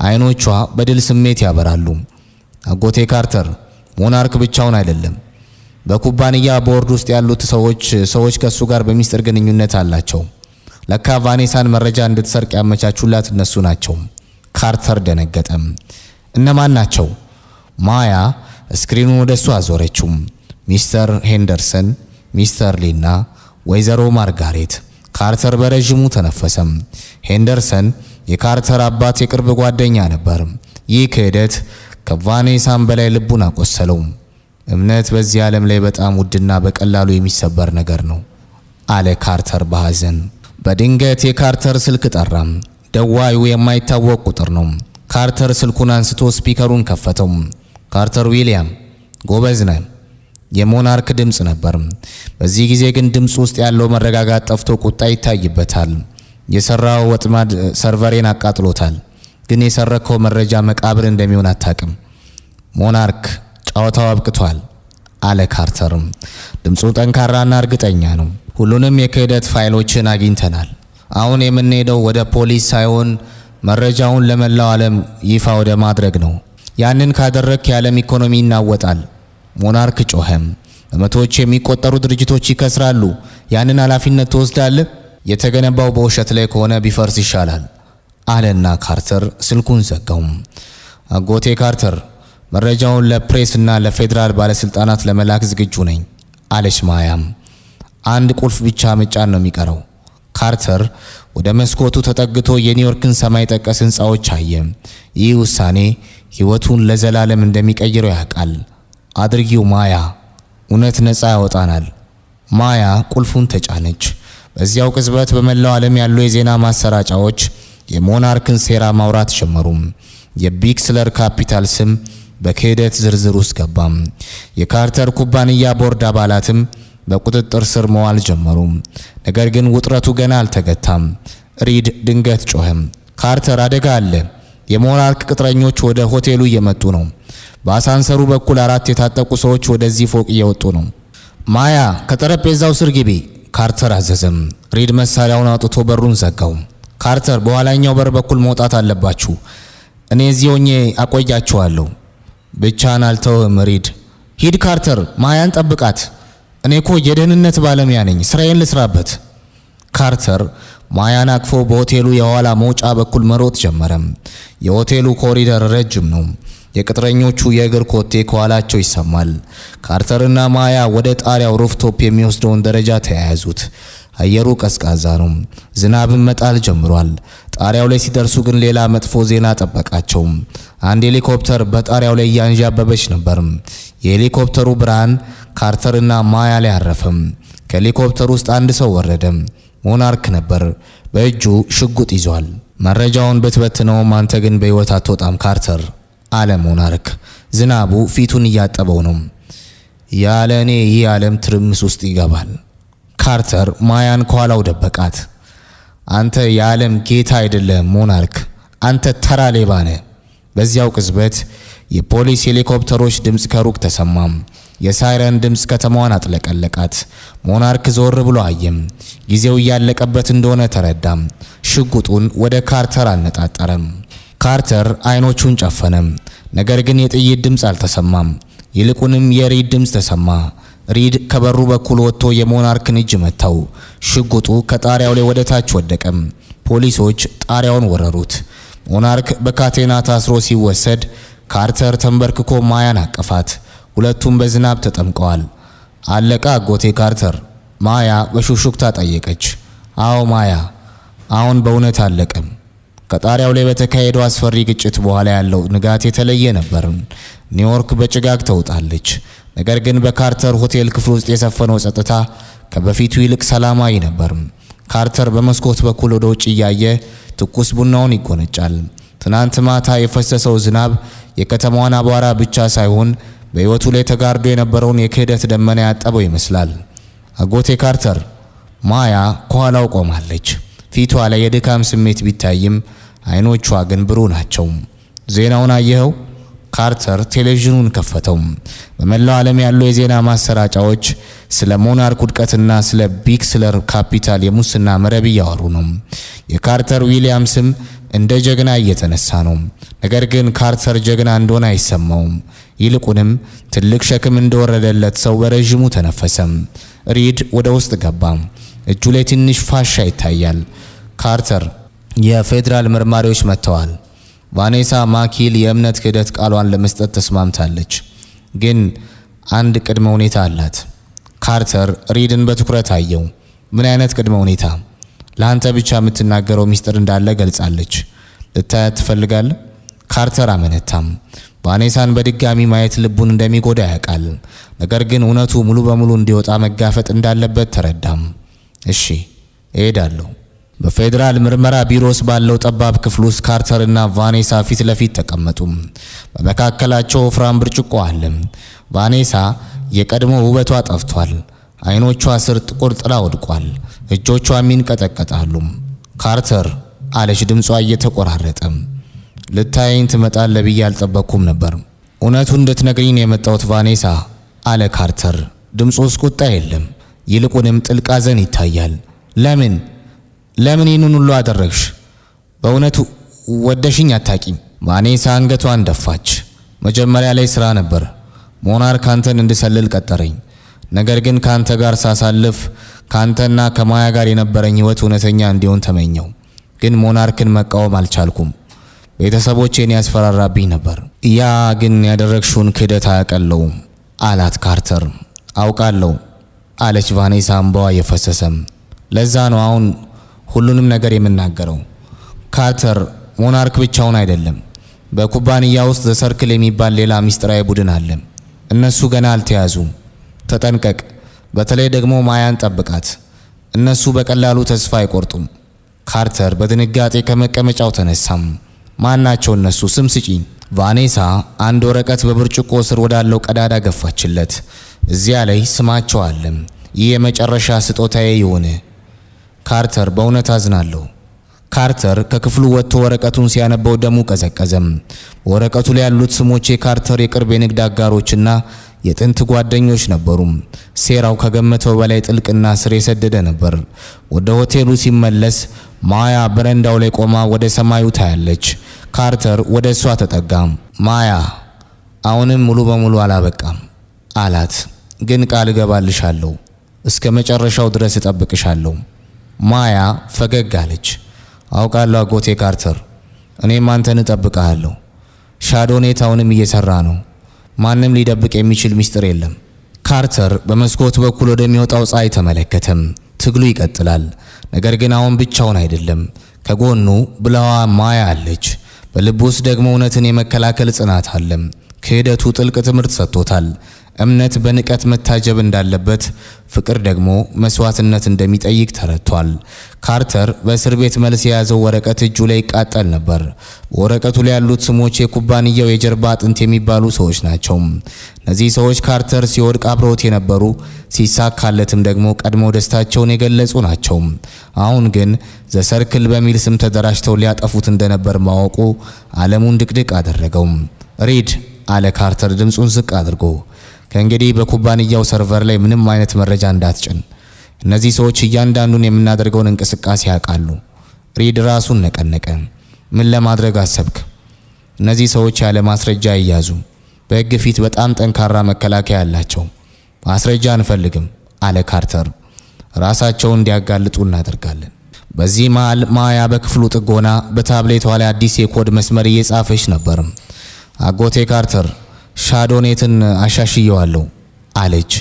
አይኖቿ በድል ስሜት ያበራሉ። አጎቴ ካርተር፣ ሞናርክ ብቻውን አይደለም። በኩባንያ ቦርድ ውስጥ ያሉት ሰዎች ከሱ ጋር በሚስጥር ግንኙነት አላቸው። ለካ ቫኔሳን መረጃ እንድትሰርቅ ያመቻቹላት እነሱ ናቸው። ካርተር ደነገጠም። እነማን ናቸው? ማያ ስክሪኑን ወደሱ አዞረችው። ሚስተር ሄንደርሰን፣ ሚስተር ሊና ወይዘሮ ማርጋሬት። ካርተር በረዥሙ ተነፈሰም። ሄንደርሰን የካርተር አባት የቅርብ ጓደኛ ነበር። ይህ ክህደት ከቫኔሳን በላይ ልቡን አቆሰለው። እምነት በዚህ ዓለም ላይ በጣም ውድና በቀላሉ የሚሰበር ነገር ነው አለ ካርተር በሐዘን። በድንገት የካርተር ስልክ ጠራም። ደዋዩ የማይታወቅ ቁጥር ነው። ካርተር ስልኩን አንስቶ ስፒከሩን ከፈተው። ካርተር ዊሊያም፣ ጎበዝ ነህ። የሞናርክ ድምጽ ነበር። በዚህ ጊዜ ግን ድምጽ ውስጥ ያለው መረጋጋት ጠፍቶ ቁጣ ይታይበታል። የሰራው ወጥመድ ሰርቨሬን አቃጥሎታል። ግን የሰረከው መረጃ መቃብር እንደሚሆን አታውቅም። ሞናርክ፣ ጨዋታው አብቅቷል አለ ካርተርም። ድምፁ ጠንካራና እርግጠኛ ነው። ሁሉንም የክህደት ፋይሎችን አግኝተናል። አሁን የምንሄደው ወደ ፖሊስ ሳይሆን መረጃውን ለመላው ዓለም ይፋ ወደ ማድረግ ነው። ያንን ካደረክ የዓለም ኢኮኖሚ ይናወጣል። ሞናርክ ጮኸም። በመቶዎች የሚቆጠሩ ድርጅቶች ይከስራሉ። ያንን ኃላፊነት ትወስዳለህ? የተገነባው በውሸት ላይ ከሆነ ቢፈርስ ይሻላል አለና ካርተር ስልኩን ዘጋው። አጎቴ ካርተር፣ መረጃውን ለፕሬስ እና ለፌዴራል ባለስልጣናት ለመላክ ዝግጁ ነኝ አለች ማያም። አንድ ቁልፍ ብቻ መጫን ነው የሚቀረው። ካርተር ወደ መስኮቱ ተጠግቶ የኒውዮርክን ሰማይ ጠቀስ ሕንፃዎች አየ። ይህ ውሳኔ ሕይወቱን ለዘላለም እንደሚቀይረው ያውቃል። አድርጊው ማያ፣ እውነት ነፃ ያወጣናል። ማያ ቁልፉን ተጫነች። በዚያው ቅጽበት በመላው ዓለም ያሉ የዜና ማሰራጫዎች የሞናርክን ሴራ ማውራት ጀመሩ። የቢክስለር ካፒታል ስም በክህደት ዝርዝር ውስጥ ገባም። የካርተር ኩባንያ ቦርድ አባላትም በቁጥጥር ስር መዋል ጀመሩ። ነገር ግን ውጥረቱ ገና አልተገታም። ሪድ ድንገት ጮኸም። ካርተር፣ አደጋ አለ! የሞናርክ ቅጥረኞች ወደ ሆቴሉ እየመጡ ነው። በአሳንሰሩ በኩል 4 የታጠቁ ሰዎች ወደዚህ ፎቅ እየወጡ ነው። ማያ፣ ከጠረጴዛው ስር ግቢ፣ ካርተር አዘዘም። ሪድ መሳሪያውን አውጥቶ በሩን ዘጋው። ካርተር፣ በኋላኛው በር በኩል መውጣት አለባችሁ። እኔ እዚህ ሆኜ አቆያችኋለሁ። ብቻህን አልተውህም ሪድ። ሂድ ካርተር፣ ማያን ጠብቃት። እኔ እኮ የደህንነት ባለሙያ ነኝ፣ ስራዬን ልስራበት። ካርተር ማያን አቅፎ በሆቴሉ የኋላ መውጫ በኩል መሮጥ ጀመረ። የሆቴሉ ኮሪደር ረጅም ነው። የቅጥረኞቹ የእግር ኮቴ ከኋላቸው ይሰማል። ካርተርና ማያ ወደ ጣሪያው ሩፍቶፕ የሚወስደውን ደረጃ ተያያዙት። አየሩ ቀዝቃዛ ነው። ዝናብም መጣል ጀምሯል። ጣሪያው ላይ ሲደርሱ ግን ሌላ መጥፎ ዜና ጠበቃቸው። አንድ ሄሊኮፕተር በጣሪያው ላይ እያንዣበበች ነበር። የሄሊኮፕተሩ ብርሃን ካርተርና ማያ ላይ አረፈም። ከሄሊኮፕተሩ ውስጥ አንድ ሰው ወረደ። ሞናርክ ነበር። በእጁ ሽጉጥ ይዟል። መረጃውን ብትበትነውም አንተ ግን በሕይወት አትወጣም ካርተር አለ ሞናርክ። ዝናቡ ፊቱን እያጠበው ነው። ያለ እኔ ይህ ዓለም ትርምስ ውስጥ ይገባል። ካርተር ማያን ከኋላው ደበቃት። አንተ የዓለም ጌታ አይደለም ሞናርክ፣ አንተ ተራ ሌባ ነህ። በዚያው ቅጽበት የፖሊስ ሄሊኮፕተሮች ድምፅ ከሩቅ ተሰማም። የሳይረን ድምፅ ከተማዋን አጥለቀለቃት። ሞናርክ ዞር ብሎ አየም። ጊዜው እያለቀበት እንደሆነ ተረዳም። ሽጉጡን ወደ ካርተር አነጣጠረም። ካርተር አይኖቹን ጨፈነም። ነገር ግን የጥይት ድምፅ አልተሰማም። ይልቁንም የሪድ ድምፅ ተሰማ። ሪድ ከበሩ በኩል ወጥቶ የሞናርክን እጅ መታው። ሽጉጡ ከጣሪያው ላይ ወደ ታች ወደቀም። ፖሊሶች ጣሪያውን ወረሩት። ሞናርክ በካቴና ታስሮ ሲወሰድ ካርተር ተንበርክኮ ማያን አቀፋት። ሁለቱም በዝናብ ተጠምቀዋል። አለቃ አጎቴ ካርተር? ማያ በሹክሹክታ ጠየቀች። አዎ ማያ፣ አሁን በእውነት አለቀም። ከጣሪያው ላይ በተካሄደው አስፈሪ ግጭት በኋላ ያለው ንጋት የተለየ ነበር። ኒውዮርክ በጭጋግ ተውጣለች። ነገር ግን በካርተር ሆቴል ክፍል ውስጥ የሰፈነው ጸጥታ ከበፊቱ ይልቅ ሰላማዊ ነበር። ካርተር በመስኮት በኩል ወደ ውጭ እያየ ትኩስ ቡናውን ይጎነጫል። ትናንት ማታ የፈሰሰው ዝናብ የከተማዋን አቧራ ብቻ ሳይሆን በሕይወቱ ላይ ተጋርዶ የነበረውን የክህደት ደመና ያጠበው ይመስላል። አጎቴ ካርተር? ማያ ከኋላው ቆማለች። ፊቷ ላይ የድካም ስሜት ቢታይም አይኖቿ ግን ብሩህ ናቸው። ዜናውን አየኸው? ካርተር ቴሌቪዥኑን ከፈተው። በመላው ዓለም ያሉ የዜና ማሰራጫዎች ስለ ሞናርክ ውድቀትና ስለ ቢክስለር ካፒታል የሙስና መረብ እያወሩ ነው። የካርተር ዊሊያምስም እንደ ጀግና እየተነሳ ነው። ነገር ግን ካርተር ጀግና እንደሆነ አይሰማውም። ይልቁንም ትልቅ ሸክም እንደወረደለት ሰው በረዥሙ ተነፈሰም። ሪድ ወደ ውስጥ ገባ። እጁ ላይ ትንሽ ፋሻ ይታያል። ካርተር፣ የፌዴራል መርማሪዎች መጥተዋል። ቫኔሳ ማኪል የእምነት ክህደት ቃሏን ለመስጠት ተስማምታለች። ግን አንድ ቅድመ ሁኔታ አላት። ካርተር ሪድን በትኩረት አየው። ምን ቅድመ ሁኔታ? ለአንተ ብቻ የምትናገረው ሚስጥር እንዳለ ገልጻለች። ልታያት ትፈልጋለህ? ካርተር አመነታም። ቫኔሳን በድጋሚ ማየት ልቡን እንደሚጎዳ ያውቃል። ነገር ግን እውነቱ ሙሉ በሙሉ እንዲወጣ መጋፈጥ እንዳለበት ተረዳም። እሺ እሄዳለሁ። በፌዴራል ምርመራ ቢሮስ ባለው ጠባብ ክፍል ውስጥ ካርተርና ቫኔሳ ፊት ለፊት ተቀመጡ። በመካከላቸው ወፍራም ብርጭቆ አለ። ቫኔሳ የቀድሞ ውበቷ ጠፍቷል። አይኖቿ ስር ጥቁር ጥላ ወድቋል። እጆቿ ይንቀጠቀጣሉ። ካርተር አለች፣ ድምጿ እየተቆራረጠ። ልታየኝ ትመጣለህ ብዬ አልጠበቅኩም ነበር። እውነቱን እንድትነግሪኝ የመጣሁት ቫኔሳ አለ ካርተር። ድምፁ ውስጥ ቁጣ የለም፣ ይልቁንም ጥልቅ ሐዘን ይታያል። ለምን ይህንን ሁሉ አደረግሽ? በእውነቱ ወደሽኝ አታቂም። ቫኔሳ አንገቷን ደፋች። መጀመሪያ ላይ ስራ ነበር። ሞናርክ አንተን እንድሰልል ቀጠረኝ። ነገር ግን ካንተ ጋር ሳሳልፍ ካንተና ከማያ ጋር የነበረኝ ህይወት እውነተኛ እንዲሆን ተመኘው። ግን ሞናርክን መቃወም አልቻልኩም። ቤተሰቦቼን ያስፈራራብኝ ነበር። ያ ግን ያደረግሽውን ክህደት አያቀለውም አላት ካርተር። አውቃለሁ አለች ቫኔሳ እንባዋ የፈሰሰም። ለዛ ነው አሁን ሁሉንም ነገር የምናገረው። ካርተር ሞናርክ ብቻውን አይደለም። በኩባንያ ውስጥ ዘሰርክል የሚባል ሌላ ሚስጥራዊ ቡድን አለ። እነሱ ገና አልተያዙም። ተጠንቀቅ። በተለይ ደግሞ ማያን ጠብቃት። እነሱ በቀላሉ ተስፋ አይቆርጡም። ካርተር በድንጋጤ ከመቀመጫው ተነሳም። ማናቸው እነሱ? ስም ስጪኝ። ቫኔሳ አንድ ወረቀት በብርጭቆ ስር ወዳለው ቀዳዳ ገፋችለት። እዚያ ላይ ስማቸው አለ። ይህ የመጨረሻ ስጦታዬ ይሁን። ካርተር በእውነት አዝናለሁ። ካርተር ከክፍሉ ወጥቶ ወረቀቱን ሲያነበው ደሙ ቀዘቀዘም። ወረቀቱ ላይ ያሉት ስሞች የካርተር የቅርብ የንግድ አጋሮችና የጥንት ጓደኞች ነበሩ። ሴራው ከገመተው በላይ ጥልቅና ስር የሰደደ ነበር። ወደ ሆቴሉ ሲመለስ ማያ በረንዳው ላይ ቆማ ወደ ሰማዩ ታያለች። ካርተር ወደ እሷ ተጠጋ። ማያ አሁንም ሙሉ በሙሉ አላበቃም አላት። ግን ቃል እገባልሻለሁ፣ እስከ መጨረሻው ድረስ እጠብቅሻለሁ። ማያ ፈገግ አለች። አውቃለሁ አጎቴ ካርተር፣ እኔም አንተን እጠብቅሃለሁ። ሻዶኔት አሁንም እየሰራ ነው። ማንም ሊደብቅ የሚችል ሚስጥር የለም። ካርተር በመስኮት በኩል ወደሚወጣው ፀሐይ ተመለከተም። ትግሉ ይቀጥላል። ነገር ግን አሁን ብቻውን አይደለም። ከጎኑ ብለዋ ማያ አለች። በልብ ውስጥ ደግሞ እውነትን የመከላከል ጽናት አለ። ክህደቱ ጥልቅ ትምህርት ሰጥቶታል። እምነት በንቀት መታጀብ እንዳለበት፣ ፍቅር ደግሞ መስዋዕትነት እንደሚጠይቅ ተረድቷል። ካርተር በእስር ቤት መልስ የያዘው ወረቀት እጁ ላይ ይቃጠል ነበር። በወረቀቱ ላይ ያሉት ስሞች የኩባንያው የጀርባ አጥንት የሚባሉ ሰዎች ናቸው። እነዚህ ሰዎች ካርተር ሲወድቅ አብረውት የነበሩ፣ ሲሳካለትም ደግሞ ቀድመው ደስታቸውን የገለጹ ናቸው። አሁን ግን ዘሰርክል በሚል ስም ተደራጅተው ሊያጠፉት እንደነበር ማወቁ ዓለሙን ድቅድቅ አደረገው። ሪድ አለ ካርተር ድምፁን ዝቅ አድርጎ፣ ከእንግዲህ በኩባንያው ሰርቨር ላይ ምንም አይነት መረጃ እንዳትጭን። እነዚህ ሰዎች እያንዳንዱን የምናደርገውን እንቅስቃሴ ያውቃሉ። ሪድ ራሱን ነቀነቀ። ምን ለማድረግ አሰብክ? እነዚህ ሰዎች ያለ ማስረጃ ይያዙ። በሕግ ፊት በጣም ጠንካራ መከላከያ አላቸው። ማስረጃ አንፈልግም አለ ካርተር። ራሳቸውን እንዲያጋልጡ እናደርጋለን። በዚህ መሃል ማያ በክፍሉ ጥጎና በታብሌቷ ላይ አዲስ የኮድ መስመር እየጻፈች ነበር። አጎቴ ካርተር ሻዶኔትን አሻሽየዋለሁ አለች።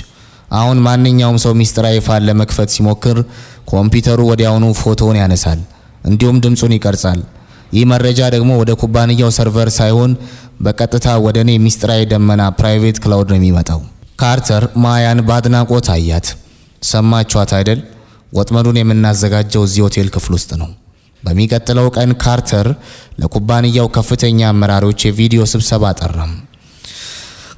አሁን ማንኛውም ሰው ሚስጥራዊ ፋይል ለመክፈት ሲሞክር ኮምፒውተሩ ወዲያውኑ ፎቶውን ያነሳል፣ እንዲሁም ድምጹን ይቀርጻል። ይህ መረጃ ደግሞ ወደ ኩባንያው ሰርቨር ሳይሆን በቀጥታ ወደ እኔ ሚስጥራዊ ደመና ፕራይቬት ክላውድ ነው የሚመጣው። ካርተር ማያን በአድናቆት አያት። ሰማችኋት አይደል? ወጥመዱን የምናዘጋጀው እዚህ ሆቴል ክፍል ውስጥ ነው። በሚቀጥለው ቀን ካርተር ለኩባንያው ከፍተኛ አመራሮች የቪዲዮ ስብሰባ ጠራም።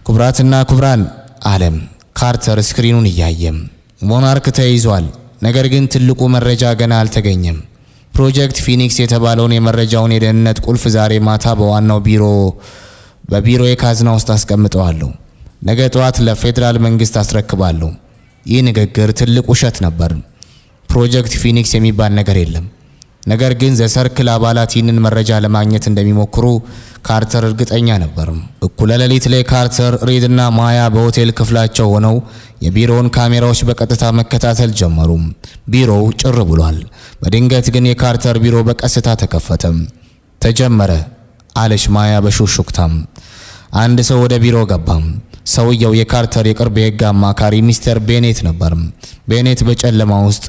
ኩብራትና ኩብራን አለም ካርተር ስክሪኑን እያየም፣ ሞናርክ ተይዟል። ነገር ግን ትልቁ መረጃ ገና አልተገኘም። ፕሮጀክት ፊኒክስ የተባለውን የመረጃውን የደህንነት ቁልፍ ዛሬ ማታ በዋናው በቢሮ የካዝና ውስጥ አስቀምጠዋለሁ። ነገ ጠዋት ለፌዴራል መንግስት አስረክባለሁ። ይህ ንግግር ትልቅ ውሸት ነበር። ፕሮጀክት ፊኒክስ የሚባል ነገር የለም። ነገር ግን ዘሰርክል አባላት ይህንን መረጃ ለማግኘት እንደሚሞክሩ ካርተር እርግጠኛ ነበር። እኩለ ሌሊት ላይ ካርተር፣ ሪድና ማያ በሆቴል ክፍላቸው ሆነው የቢሮውን ካሜራዎች በቀጥታ መከታተል ጀመሩ። ቢሮው ጭር ብሏል። በድንገት ግን የካርተር ቢሮ በቀስታ ተከፈተ። ተጀመረ አለች ማያ በሹክሹክታም። አንድ ሰው ወደ ቢሮ ገባ። ሰውየው የካርተር የቅርብ የሕግ አማካሪ ሚስተር ቤኔት ነበር። ቤኔት በጨለማ ውስጥ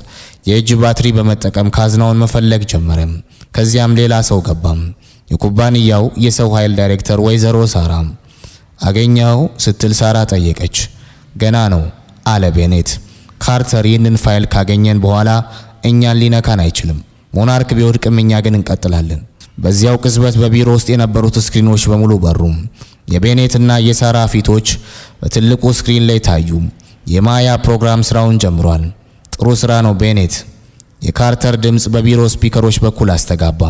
የእጅ ባትሪ በመጠቀም ካዝናውን መፈለግ ጀመረ። ከዚያም ሌላ ሰው ገባ። የኩባንያው የሰው ኃይል ዳይሬክተር ወይዘሮ ሳራ። አገኘው ስትል ሳራ ጠየቀች። ገና ነው አለ ቤኔት። ካርተር ይህንን ፋይል ካገኘን በኋላ እኛን ሊነካን አይችልም። ሞናርክ ቢወድቅም እኛ ግን እንቀጥላለን። በዚያው ቅጽበት በቢሮ ውስጥ የነበሩት ስክሪኖች በሙሉ በሩ። የቤኔትና የሳራ ፊቶች በትልቁ ስክሪን ላይ ታዩ። የማያ ፕሮግራም ስራውን ጀምሯል። ጥሩ ስራ ነው ቤኔት። የካርተር ድምጽ በቢሮ ስፒከሮች በኩል አስተጋባ።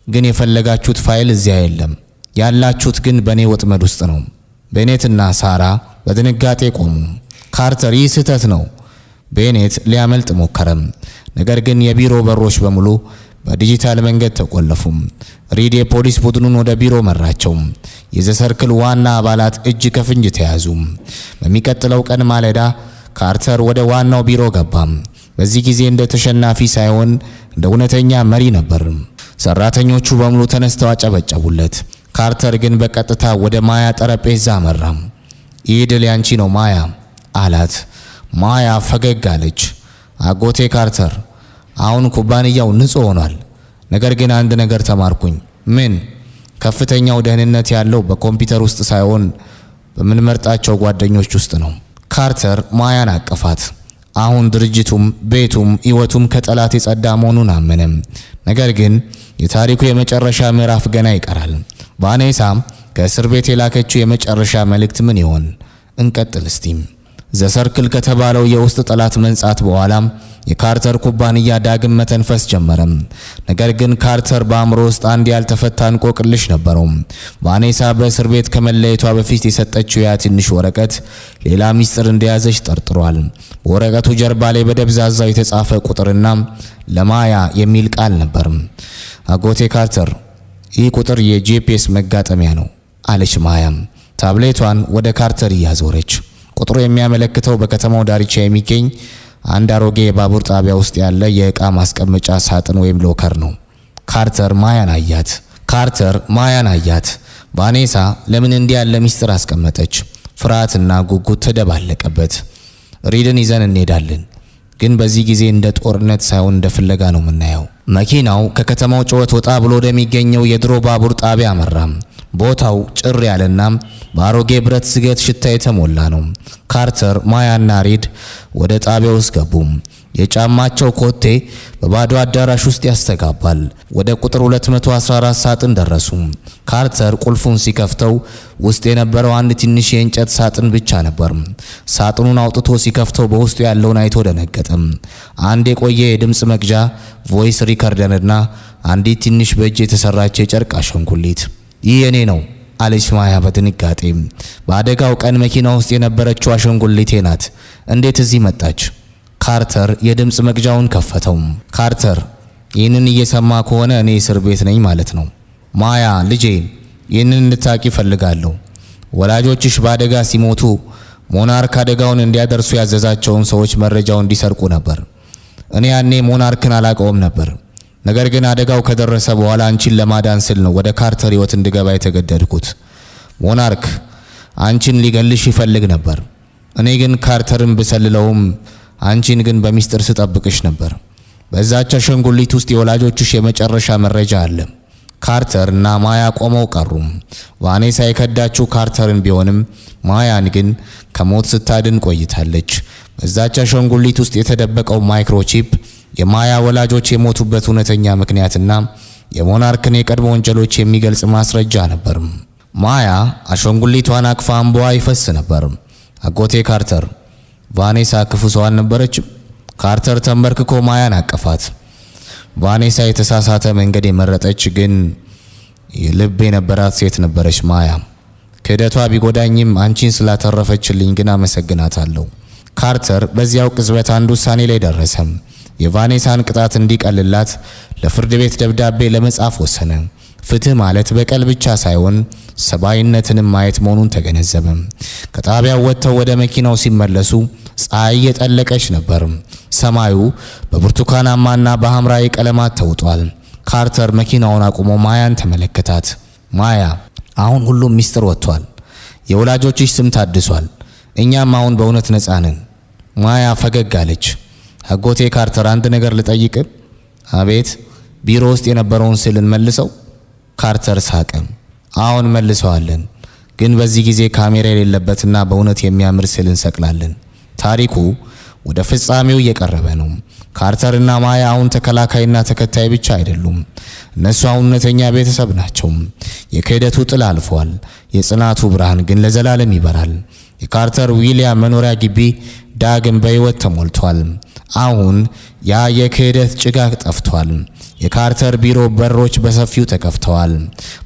ግን የፈለጋችሁት ፋይል እዚያ የለም። ያላችሁት ግን በኔ ወጥመድ ውስጥ ነው። ቤኔትና ሳራ በድንጋጤ ቆሙ። ካርተር ይህ ስህተት ነው። ቤኔት ሊያመልጥ ሞከረም። ነገር ግን የቢሮ በሮች በሙሉ በዲጂታል መንገድ ተቆለፉ። ሪድ የፖሊስ ቡድኑን ወደ ቢሮ መራቸው። የዘሰርክል ዋና አባላት እጅ ከፍንጅ ተያዙ። በሚቀጥለው ቀን ማለዳ ካርተር ወደ ዋናው ቢሮ ገባ። በዚህ ጊዜ እንደ ተሸናፊ ሳይሆን እንደ እውነተኛ መሪ ነበር። ሰራተኞቹ በሙሉ ተነስተው አጨበጨቡለት። ካርተር ግን በቀጥታ ወደ ማያ ጠረጴዛ አመራ። ይህ ድል ያንቺ ነው ማያ አላት። ማያ ፈገግ አለች። አጎቴ ካርተር አሁን ኩባንያው ንጹህ ሆኗል። ነገር ግን አንድ ነገር ተማርኩኝ። ምን? ከፍተኛው ደህንነት ያለው በኮምፒውተር ውስጥ ሳይሆን በምንመርጣቸው ጓደኞች ውስጥ ነው። ካርተር ማያን አቀፋት። አሁን ድርጅቱም ቤቱም ሕይወቱም ከጠላት የጸዳ መሆኑን አመነም። ነገር ግን የታሪኩ የመጨረሻ ምዕራፍ ገና ይቀራል። ቫኔሳ ከእስር ቤት የላከችው የመጨረሻ መልእክት ምን ይሆን? እንቀጥል እስቲም። ዘሰርክል ከተባለው የውስጥ ጠላት መንጻት በኋላ የካርተር ኩባንያ ዳግም መተንፈስ ጀመረም። ነገር ግን ካርተር በአእምሮ ውስጥ አንድ ያልተፈታ እንቆቅልሽ ነበረው። ቫኔሳ በእስር ቤት ከመለየቷ በፊት የሰጠችው ያ ትንሽ ወረቀት ሌላ ሚስጥር እንደያዘች ጠርጥሯል። በወረቀቱ ጀርባ ላይ በደብዛዛው የተጻፈ ቁጥርና ለማያ የሚል ቃል ነበር። አጎቴ ካርተር፣ ይህ ቁጥር የጂፒኤስ መጋጠሚያ ነው አለች ማያ ታብሌቷን ወደ ካርተር እያዞረች። ቁጥሩ የሚያመለክተው በከተማው ዳርቻ የሚገኝ አንድ አሮጌ የባቡር ጣቢያ ውስጥ ያለ የዕቃ ማስቀመጫ ሳጥን ወይም ሎከር ነው። ካርተር ማያን አያት። ቫኔሳ ለምን እንዲህ ያለ ሚስጥር አስቀመጠች? ፍርሃትና ጉጉት ተደባለቀበት። ሪድን ይዘን እንሄዳለን፣ ግን በዚህ ጊዜ እንደ ጦርነት ሳይሆን እንደ ፍለጋ ነው የምናየው። መኪናው ከከተማው ጩኸት ወጣ ብሎ ወደሚገኘው የድሮ ባቡር ጣቢያ አመራም። ቦታው ጭር ያለና በአሮጌ ብረት ዝገት ሽታ የተሞላ ነው። ካርተር፣ ማያና ሪድ ወደ ጣቢያው ውስጥ ገቡ። የጫማቸው ኮቴ በባዶ አዳራሽ ውስጥ ያስተጋባል። ወደ ቁጥር 214 ሳጥን ደረሱ። ካርተር ቁልፉን ሲከፍተው ውስጥ የነበረው አንድ ትንሽ የእንጨት ሳጥን ብቻ ነበር። ሳጥኑን አውጥቶ ሲከፍተው በውስጡ ያለውን አይቶ ደነገጠ። አንድ የቆየ የድምፅ መግጃ ቮይስ ሪከርደርና አንዲት ትንሽ በእጅ የተሰራች የጨርቅ አሻንጉሊት። ይህ የኔ ነው አለች ማያ በድንጋጤ። በአደጋው ቀን መኪና ውስጥ የነበረችው አሻንጉሊቴ ናት። እንዴት እዚህ መጣች? ካርተር የድምፅ መግጃውን ከፈተው። ካርተር፣ ይህንን እየሰማ ከሆነ እኔ እስር ቤት ነኝ ማለት ነው። ማያ ልጄ፣ ይህንን እንድታቂ ፈልጋለሁ። ወላጆችሽ በአደጋ ሲሞቱ ሞናርክ አደጋውን እንዲያደርሱ ያዘዛቸውን ሰዎች መረጃው እንዲሰርቁ ነበር። እኔ ያኔ ሞናርክን አላቀውም ነበር። ነገር ግን አደጋው ከደረሰ በኋላ አንቺን ለማዳን ስል ነው ወደ ካርተር ሕይወት እንድገባ የተገደድኩት። ሞናርክ አንቺን ሊገልሽ ይፈልግ ነበር። እኔ ግን ካርተርን ብሰልለውም አንቺን ግን በሚስጥር ስጠብቅሽ ነበር። በዛች አሻንጉሊት ውስጥ የወላጆችሽ የመጨረሻ መረጃ አለ። ካርተር እና ማያ ቆመው ቀሩ። ቫኔሳ የከዳችው ካርተርን ቢሆንም ማያን ግን ከሞት ስታድን ቆይታለች። በዛች አሻንጉሊት ውስጥ የተደበቀው ማይክሮቺፕ የማያ ወላጆች የሞቱበት እውነተኛ ምክንያትና የሞናርክን የቀድሞ ወንጀሎች የሚገልጽ ማስረጃ ነበር። ማያ አሻንጉሊቷን አቅፋ እንባዋ ይፈስ ነበር። አጎቴ ካርተር፣ ቫኔሳ ክፉ ሰው አልነበረችም። ካርተር ተንበርክኮ ማያን አቀፋት። ቫኔሳ የተሳሳተ መንገድ የመረጠች ግን ልብ የነበራት ሴት ነበረች። ማያ ክህደቷ ቢጎዳኝም አንቺን ስላተረፈችልኝ ግን አመሰግናታለሁ። ካርተር በዚያው ቅጽበት አንድ ውሳኔ ላይ ደረሰ። የቫኔሳን ቅጣት እንዲቀልላት ለፍርድ ቤት ደብዳቤ ለመጻፍ ወሰነ። ፍትህ ማለት በቀል ብቻ ሳይሆን ሰብአዊነትንም ማየት መሆኑን ተገነዘበ። ከጣቢያው ወጥተው ወደ መኪናው ሲመለሱ ፀሐይ እየጠለቀች ነበር። ሰማዩ በብርቱካናማና በሐምራዊ ቀለማት ተውጧል። ካርተር መኪናውን አቁሞ ማያን ተመለከታት። ማያ፣ አሁን ሁሉም ሚስጥር ወጥቷል። የወላጆችሽ ስም ታድሷል። እኛም አሁን በእውነት ነፃ ነን። ማያ ፈገግ አለች። አጎቴ ካርተር፣ አንድ ነገር ልጠይቅ። አቤት። ቢሮ ውስጥ የነበረውን ስዕልን መልሰው? ካርተር ሳቀ። አሁን መልሰዋለን፣ ግን በዚህ ጊዜ ካሜራ የሌለበትና በእውነት የሚያምር ስዕል እንሰቅላለን። ታሪኩ ወደ ፍጻሜው እየቀረበ ነው። ካርተርና ማያ አሁን ተከላካይና ተከታይ ብቻ አይደሉም። እነሱ አሁን እውነተኛ ቤተሰብ ናቸው። የክህደቱ ጥላ አልፏል። የጽናቱ ብርሃን ግን ለዘላለም ይበራል። የካርተር ዊሊያም መኖሪያ ግቢ ዳግም በሕይወት ተሞልቷል። አሁን ያ የክህደት ጭጋግ ጠፍቷል። የካርተር ቢሮ በሮች በሰፊው ተከፍተዋል።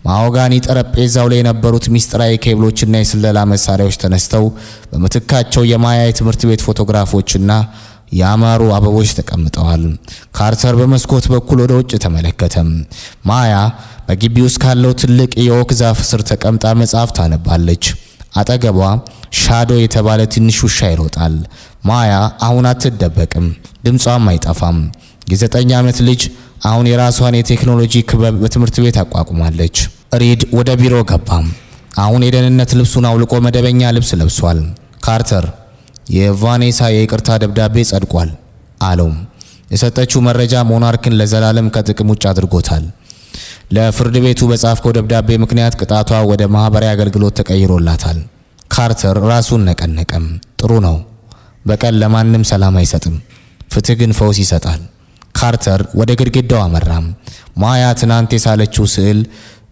ማሆጋኒ ጠረጴዛው ላይ የነበሩት ሚስጥራዊ ኬብሎችና የስለላ መሳሪያዎች ተነስተው በምትካቸው የማያ የትምህርት ቤት ፎቶግራፎችና ያማሩ አበቦች ተቀምጠዋል። ካርተር በመስኮት በኩል ወደ ውጭ ተመለከተ። ማያ በግቢ ውስጥ ካለው ትልቅ የኦክ ዛፍ ስር ተቀምጣ መጽሐፍ ታነባለች። አጠገቧ ሻዶ የተባለ ትንሽ ውሻ ይሮጣል። ማያ አሁን አትደበቅም፣ ድምጿም አይጠፋም። የ9 ዓመት ልጅ አሁን የራሷን የቴክኖሎጂ ክበብ በትምህርት ቤት አቋቁማለች። ሪድ ወደ ቢሮ ገባ። አሁን የደህንነት ልብሱን አውልቆ መደበኛ ልብስ ለብሷል። ካርተር፣ የቫኔሳ የይቅርታ ደብዳቤ ጸድቋል አለው። የሰጠችው መረጃ ሞናርክን ለዘላለም ከጥቅም ውጭ አድርጎታል። ለፍርድ ቤቱ በጻፍከው ደብዳቤ ምክንያት ቅጣቷ ወደ ማህበራዊ አገልግሎት ተቀይሮላታል። ካርተር ራሱን ነቀነቀም። ጥሩ ነው። በቀል ለማንም ሰላም አይሰጥም፣ ፍትህ ግን ፈውስ ይሰጣል። ካርተር ወደ ግድግዳው አመራም። ማያ ትናንት የሳለችው ስዕል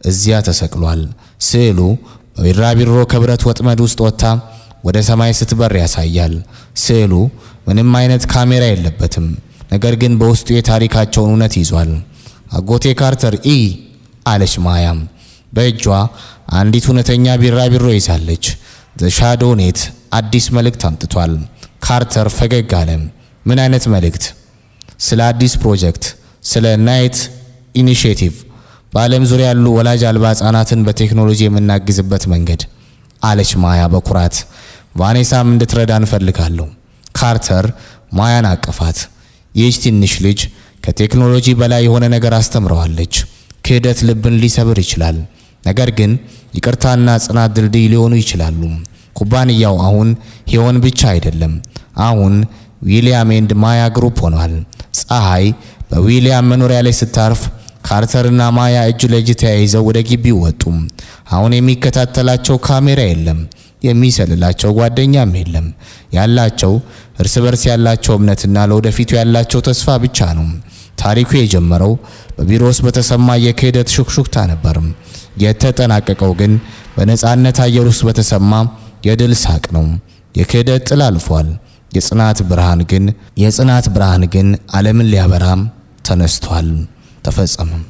እዚያ ተሰቅሏል። ስዕሉ ቢራቢሮ ከብረት ወጥመድ ውስጥ ወጥታ ወደ ሰማይ ስትበር ያሳያል። ስዕሉ ምንም አይነት ካሜራ የለበትም፣ ነገር ግን በውስጡ የታሪካቸውን እውነት ይዟል። አጎቴ ካርተር አለች ማያም። በእጇ አንዲት እውነተኛ ቢራቢሮ ይዛለች። ዘ ሻዶው ኔት አዲስ መልእክት አምጥቷል። ካርተር ፈገግ አለ። ምን አይነት መልእክት? ስለ አዲስ ፕሮጀክት፣ ስለ ናይት ኢኒሺየቲቭ፣ በዓለም ዙሪያ ያሉ ወላጅ አልባ ሕፃናትን በቴክኖሎጂ የምናግዝበት መንገድ አለች ማያ በኩራት። ቫኔሳም እንድትረዳ እንፈልጋለሁ። ካርተር ማያን አቀፋት። ይህች ትንሽ ልጅ ከቴክኖሎጂ በላይ የሆነ ነገር አስተምረዋለች። ክህደት ልብን ሊሰብር ይችላል፣ ነገር ግን ይቅርታና ጽናት ድልድይ ሊሆኑ ይችላሉ። ኩባንያው አሁን ሄዎን ብቻ አይደለም፣ አሁን ዊሊያም ኤንድ ማያ ግሩፕ ሆኗል። ፀሐይ በዊሊያም መኖሪያ ላይ ስታርፍ ካርተርና ማያ እጅ ለእጅ ተያይዘው ወደ ግቢው ወጡ። አሁን የሚከታተላቸው ካሜራ የለም፣ የሚሰልላቸው ጓደኛም የለም። ያላቸው እርስ በርስ ያላቸው እምነትና ለወደፊቱ ያላቸው ተስፋ ብቻ ነው። ታሪኩ የጀመረው በቢሮ ውስጥ በተሰማ የክህደት ሹክሹክታ ነበር። የተጠናቀቀው ግን በነጻነት አየር ውስጥ በተሰማ የድል ሳቅ ነው። የክህደት ጥላ አልፏል። የጽናት ብርሃን ግን ዓለምን ሊያበራም ተነስቷል። ተፈጸመም።